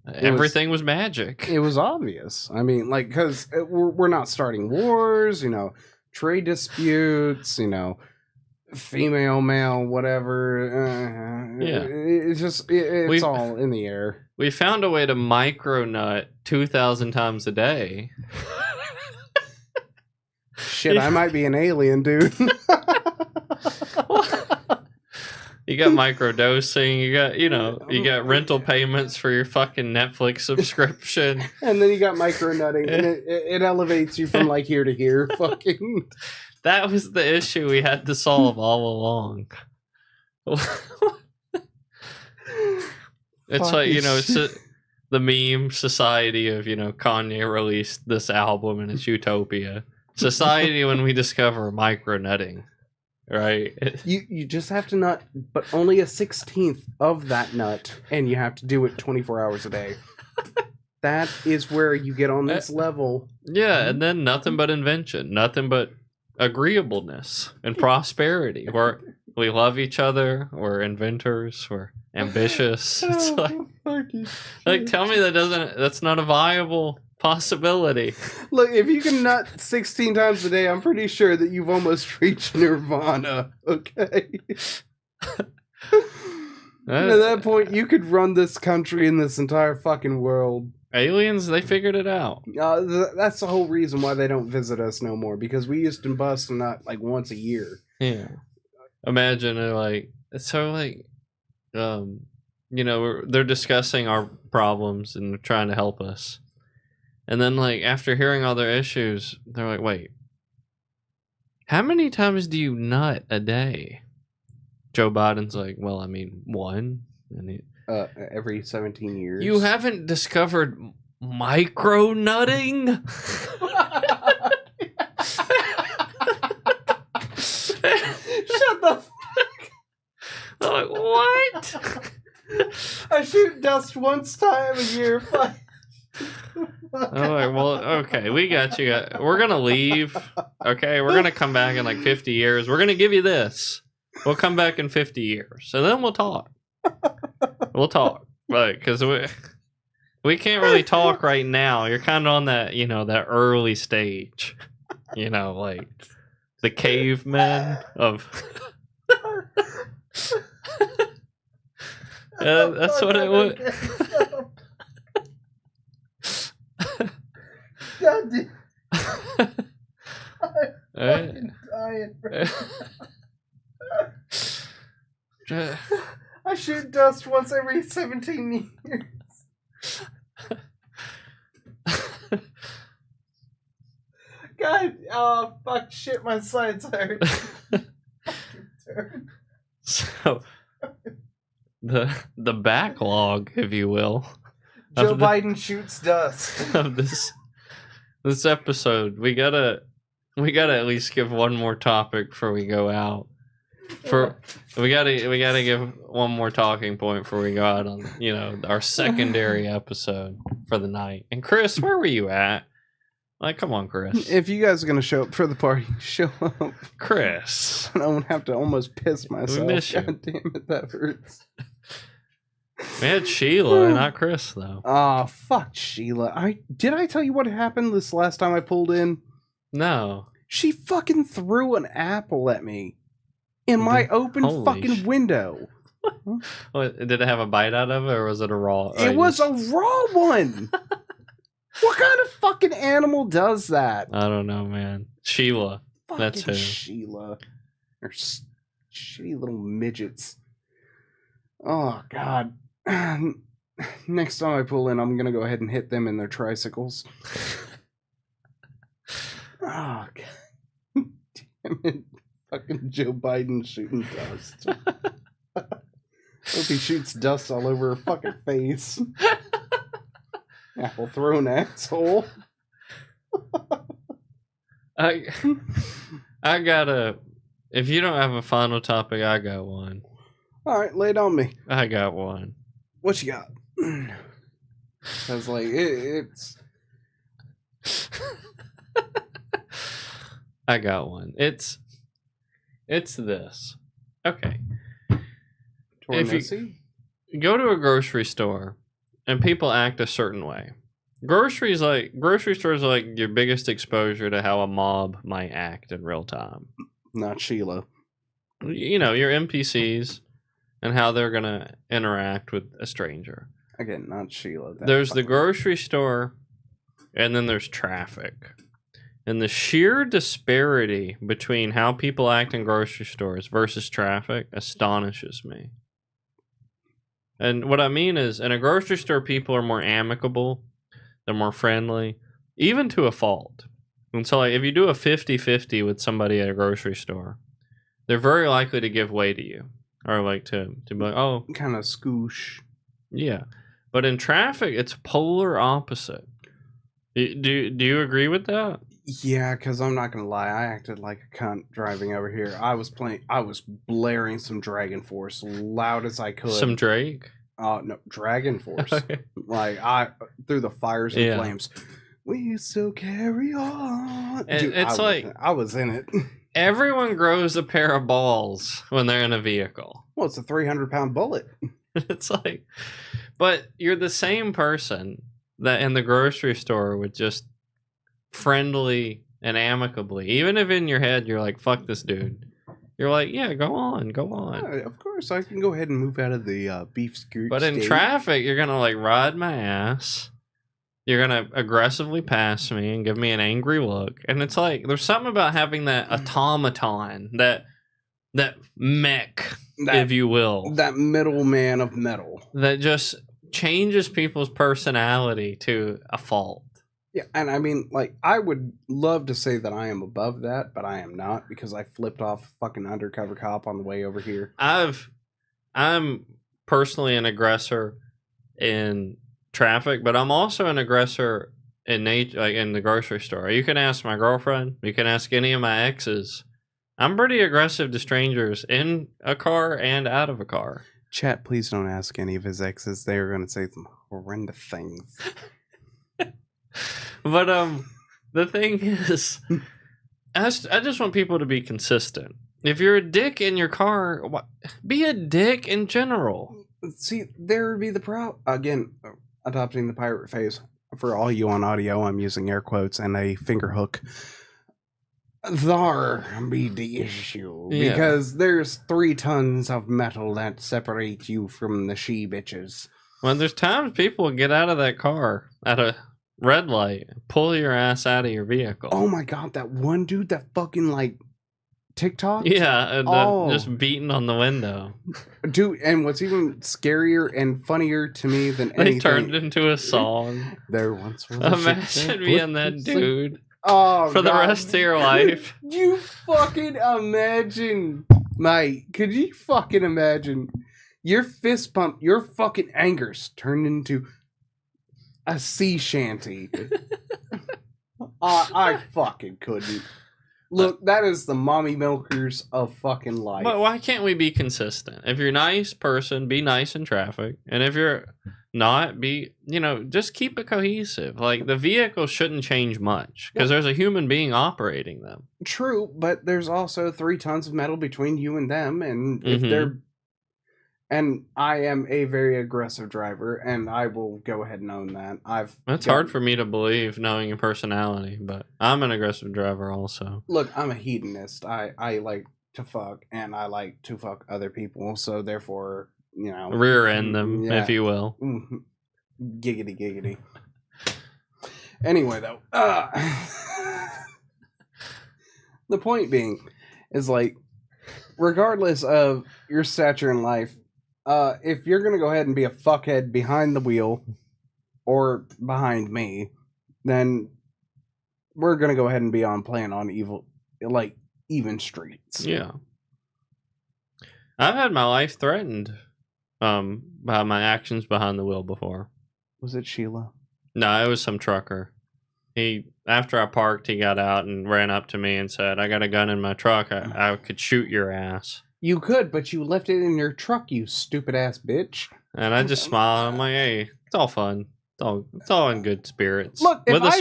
everything was magic. It was obvious. I mean, like, because we're not starting wars, trade disputes, female, male, whatever. It's just it's all in the air. We found a way to micronut 2,000 times a day. Shit, I might be an alien, dude. You got microdosing. You got rental payments for your fucking Netflix subscription. And then you got micronutting, and it elevates you from like here to here. Fucking. That was the issue we had to solve all along. It's like, it's the meme society of, Kanye released this album and it's utopia. Society when we discover micronutting. Right. You just have to nut, but only a 16th of that nut, and you have to do it 24 hours a day. That is where you get on this level. Yeah, and then nothing but invention, nothing but agreeableness and prosperity. We love each other. We're inventors. We're ambitious. It's like tell me that's not a viable possibility. Look, if you can nut 16 times a day, I'm pretty sure that you've almost reached nirvana. Okay. And at that point, you could run this country and this entire fucking world. Aliens, they figured it out. That's the whole reason why they don't visit us no more, because we used to bust a nut like once a year. Yeah. Imagine they're discussing our problems and they're trying to help us. And then, after hearing all their issues, they're like, wait, how many times do you nut a day? Joe Biden's like, well, I mean, one. And every 17 years. You haven't discovered micro-nutting? Shut the fuck. I'm like, what? I shoot dust once time a year. Oh, well, okay, we got you. We're gonna leave. Okay, we're gonna come back in 50 years. We're gonna give you this. We'll come back in 50 years, and then we'll talk. We'll talk, because we can't really talk right now. You're kind of on that, that early stage. The cavemen of. That's what it would. God damn. I'm fucking dying. I shoot dust once every 17 years. God, oh fuck, shit, my sides hurt. So, the backlog, if you will, Joe Biden shoots dust of this episode. We gotta at least give one more topic before we go out. We gotta give one more talking point before we go out on our secondary episode for the night. And Chris, where were you at? Come on, Chris. If you guys are gonna show up for the party, show up. Chris. I don't have to almost piss myself. We miss you. God damn it, that hurts. We had Sheila, not Chris, though. Oh, fuck Sheila. Did I tell you what happened this last time I pulled in? No. She fucking threw an apple at me in my open fucking window. What, did it have a bite out of it, or was it a raw? It was a raw one. What kind of fucking animal does that? I don't know, man. Sheila. Fucking that's who. Sheila. Or shitty little midgets. Oh, God. Next time I pull in, I'm going to go ahead and hit them in their tricycles. Oh, God. Damn it. Fucking Joe Biden shooting dust. Hope he shoots dust all over her fucking face. Apple thrown asshole. I gotta. If you don't have a final topic, I got one. All right, lay it on me. I got one. What you got? I was like, it's. I got one. It's this. Okay. If you go to a grocery store and people act a certain way, grocery stores are like your biggest exposure to how a mob might act in real time. Not Sheila. Your NPCs and how they're gonna interact with a stranger. Again, not Sheila. There's the grocery store, and then there's traffic. And the sheer disparity between how people act in grocery stores versus traffic astonishes me. And what I mean is, in a grocery store, people are more amicable, they're more friendly, even to a fault. And so, like, if you do a 50-50 with somebody at a grocery store, they're very likely to give way to you. Or, like, to be like, oh. Kind of scoosh. Yeah. But in traffic, it's polar opposite. Do you agree with that? Yeah, because I'm not gonna lie, I acted like a cunt driving over here. I was blaring some Dragon Force loud as I could. Some Drake? No, Dragon Force. Like through the fires and flames. We still carry on. Dude, it's I was in it. Everyone grows a pair of balls when they're in a vehicle. Well, it's a 300-pound bullet. It's like, but you're the same person that in the grocery store would just friendly and amicably, even if in your head you're like, fuck this dude, you're like, yeah, go on. Yeah, of course, I can go ahead and move out of the beef skirt. But in traffic, you're gonna like ride my ass, you're gonna aggressively pass me and give me an angry look, and it's like there's something about having that automaton, that mech, if you will, that middleman of metal that just changes people's personality to a fault. Yeah, and I mean, like, I would love to say that I am above that, but I am not, because I flipped off a fucking undercover cop on the way over here. I'm personally an aggressor in traffic, but I'm also an aggressor in nature, like in the grocery store. You can ask my girlfriend, you can ask any of my exes. I'm pretty aggressive to strangers in a car and out of a car. Chat, please don't ask any of his exes. They are going to say some horrendous things. But the thing is, I just want people to be consistent. If you're a dick in your car, be a dick in general. See, there would be the problem. Again, adopting the pirate phase. For all you on audio, I'm using air quotes and a finger hook. There be the issue. Yeah. Because there's 3 tons of metal that separate you from the she bitches. When there's times people get out of that car at a red light, pull your ass out of your vehicle. Oh my god, that one dude that fucking like TikTok? Yeah, and just beating on the window. Dude, and what's even scarier and funnier to me than anything, they turned into a song. There once was imagine being that dude for the rest of your life. You fucking imagine, mate. Could you fucking imagine your fist pump, your fucking angers turned into a sea shanty? I fucking couldn't. Look, that is the mommy milkers of fucking life. But why can't we be consistent? If you're a nice person, be nice in traffic. And if you're not, just keep it cohesive. Like, the vehicle shouldn't change much because there's a human being operating them. True, but there's also 3 tons of metal between you and them. And if they're... And I am a very aggressive driver, and I will go ahead and own that. That's hard for me to believe, knowing your personality, but I'm an aggressive driver also. Look, I'm a hedonist. I like to fuck, and I like to fuck other people, so therefore, rear end them, if you will. Giggity, giggity. Anyway, though, the point being is, like, regardless of your stature in life, if you're gonna go ahead and be a fuckhead behind the wheel or behind me, then we're gonna go ahead and be playing on even streets. Yeah, I've had my life threatened by my actions behind the wheel before. Was it Sheila? No, it was some trucker. After I parked, he got out and ran up to me and said, "I got a gun in my truck. I could shoot your ass." You could, but you left it in your truck, you stupid ass bitch. And I just smiled. I'm like, hey, it's all fun. It's all in good spirits. Look, with a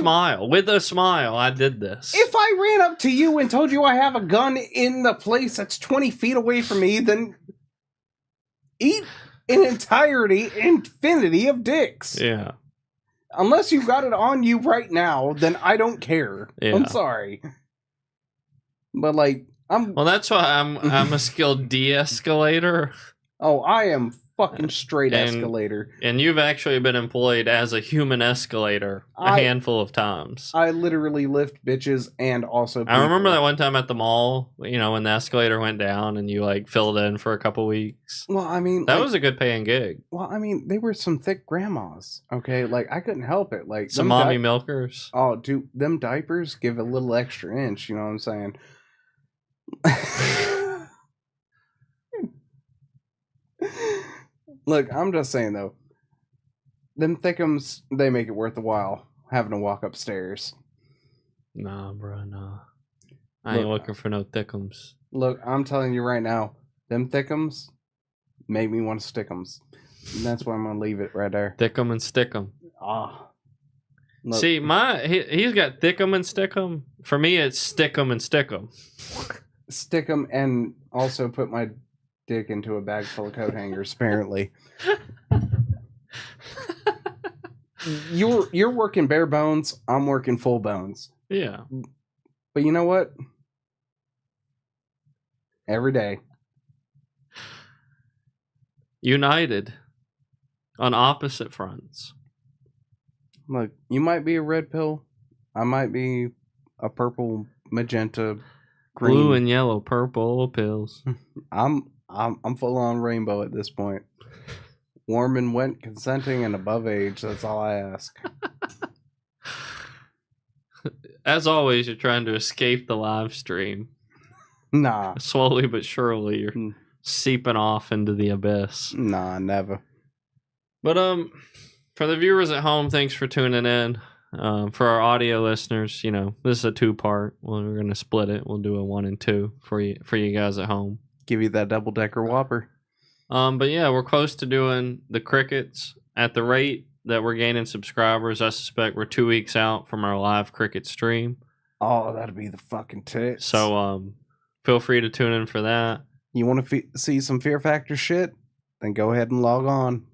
smile, I did this. If I ran up to you and told you I have a gun in the place that's 20 feet away from me, then eat an infinity of dicks. Yeah. Unless you got it on you right now, then I don't care. Yeah. I'm sorry. But well, that's why I'm a skilled de-escalator. Oh, I am fucking straight escalator. And you've actually been employed as a human escalator a handful of times. I literally lift bitches and also people. I remember that one time at the mall, you know, when the escalator went down and you like filled in for a couple weeks. Well, I mean, that was a good paying gig. Well, I mean, they were some thick grandmas. Okay, like I couldn't help it. Like some mommy milkers. Oh, dude, them diapers give a little extra inch. You know what I'm saying? Look, I'm just saying though, them thickums, they make it worth the while having to walk upstairs. Nah, bro, nah. I ain't looking for no thickums. Look, I'm telling you right now, them thickums make me want to stickums. And that's why I'm gonna leave it right there. Thickum and stickum. Ah. Look. See, he's got thickum and stickum. For me, it's stickum and stickum. Stickum and also put my dick into a bag full of coat hangers. Apparently, you're working bare bones. I'm working full bones. Yeah, but you know what? Every day, united on opposite fronts. Look, you might be a red pill. I might be a purple, magenta, green, blue and yellow, purple pills. I'm full on rainbow at this point. Warm and wet, consenting, and above age. That's all I ask. As always, you're trying to escape the live stream. Nah. Slowly but surely, you're seeping off into the abyss. Nah, never. But for the viewers at home, thanks for tuning in. For our audio listeners, you know, this is a 2-part. Well, we're gonna split it. We'll do a 1 and 2 for you guys at home. Give you that double-decker whopper. But yeah, we're close to doing the crickets. At the rate that we're gaining subscribers, I suspect we're 2 weeks out from our live cricket stream. Oh, that'd be the fucking tits. So feel free to tune in for that. You want to see some Fear Factor shit? Then go ahead and log on.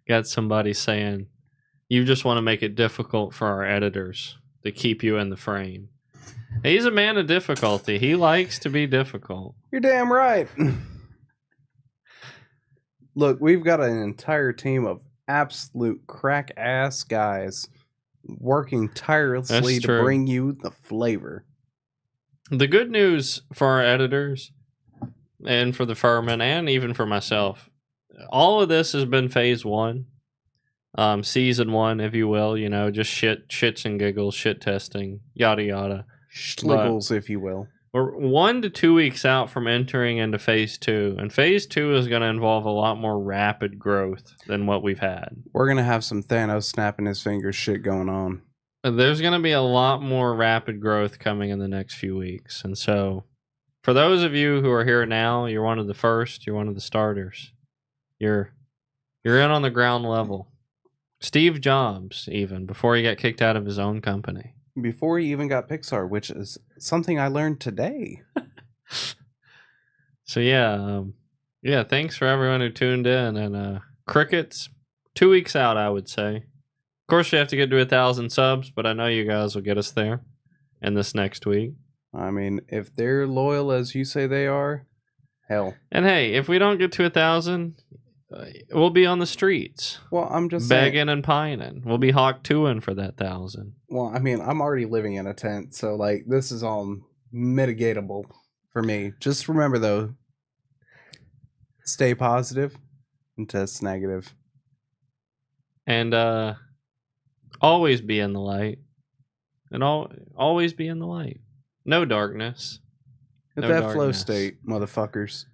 Got somebody saying, you just want to make it difficult for our editors to keep you in the frame. He's a man of difficulty. He likes to be difficult. You're damn right. Look, we've got an entire team of absolute crack-ass guys working tirelessly to bring you the flavor. The good news for our editors and for the Furman and even for myself, all of this has been phase 1, season 1, if you will. You know, just shits and giggles, shit testing, yada yada. Schliggles, if you will. We're 1 to 2 weeks out from entering into phase 2, and phase 2 is going to involve a lot more rapid growth than what we've had. We're going to have some Thanos snapping his fingers shit going on. There's going to be a lot more rapid growth coming in the next few weeks, and so for those of you who are here now, you're one of the first, you're one of the starters. You're in on the ground level. Steve Jobs, even, before he got kicked out of his own company. Before he even got Pixar, which is something I learned today. So yeah, thanks for everyone who tuned in. And crickets, 2 weeks out, I would say. Of course, we have to get to 1,000 subs, but I know you guys will get us there in this next week. I mean, if they're loyal as you say they are, hell. And hey, if we don't get to 1,000, we'll be on the streets. Well, I'm just begging and pining. We'll be hawk 2-ing for that 1,000. Well, I mean, I'm already living in a tent, so like this is all mitigatable for me. Just remember though, stay positive and test negative. And always be in the light. And always be in the light. No darkness. Hit that flow state, motherfuckers.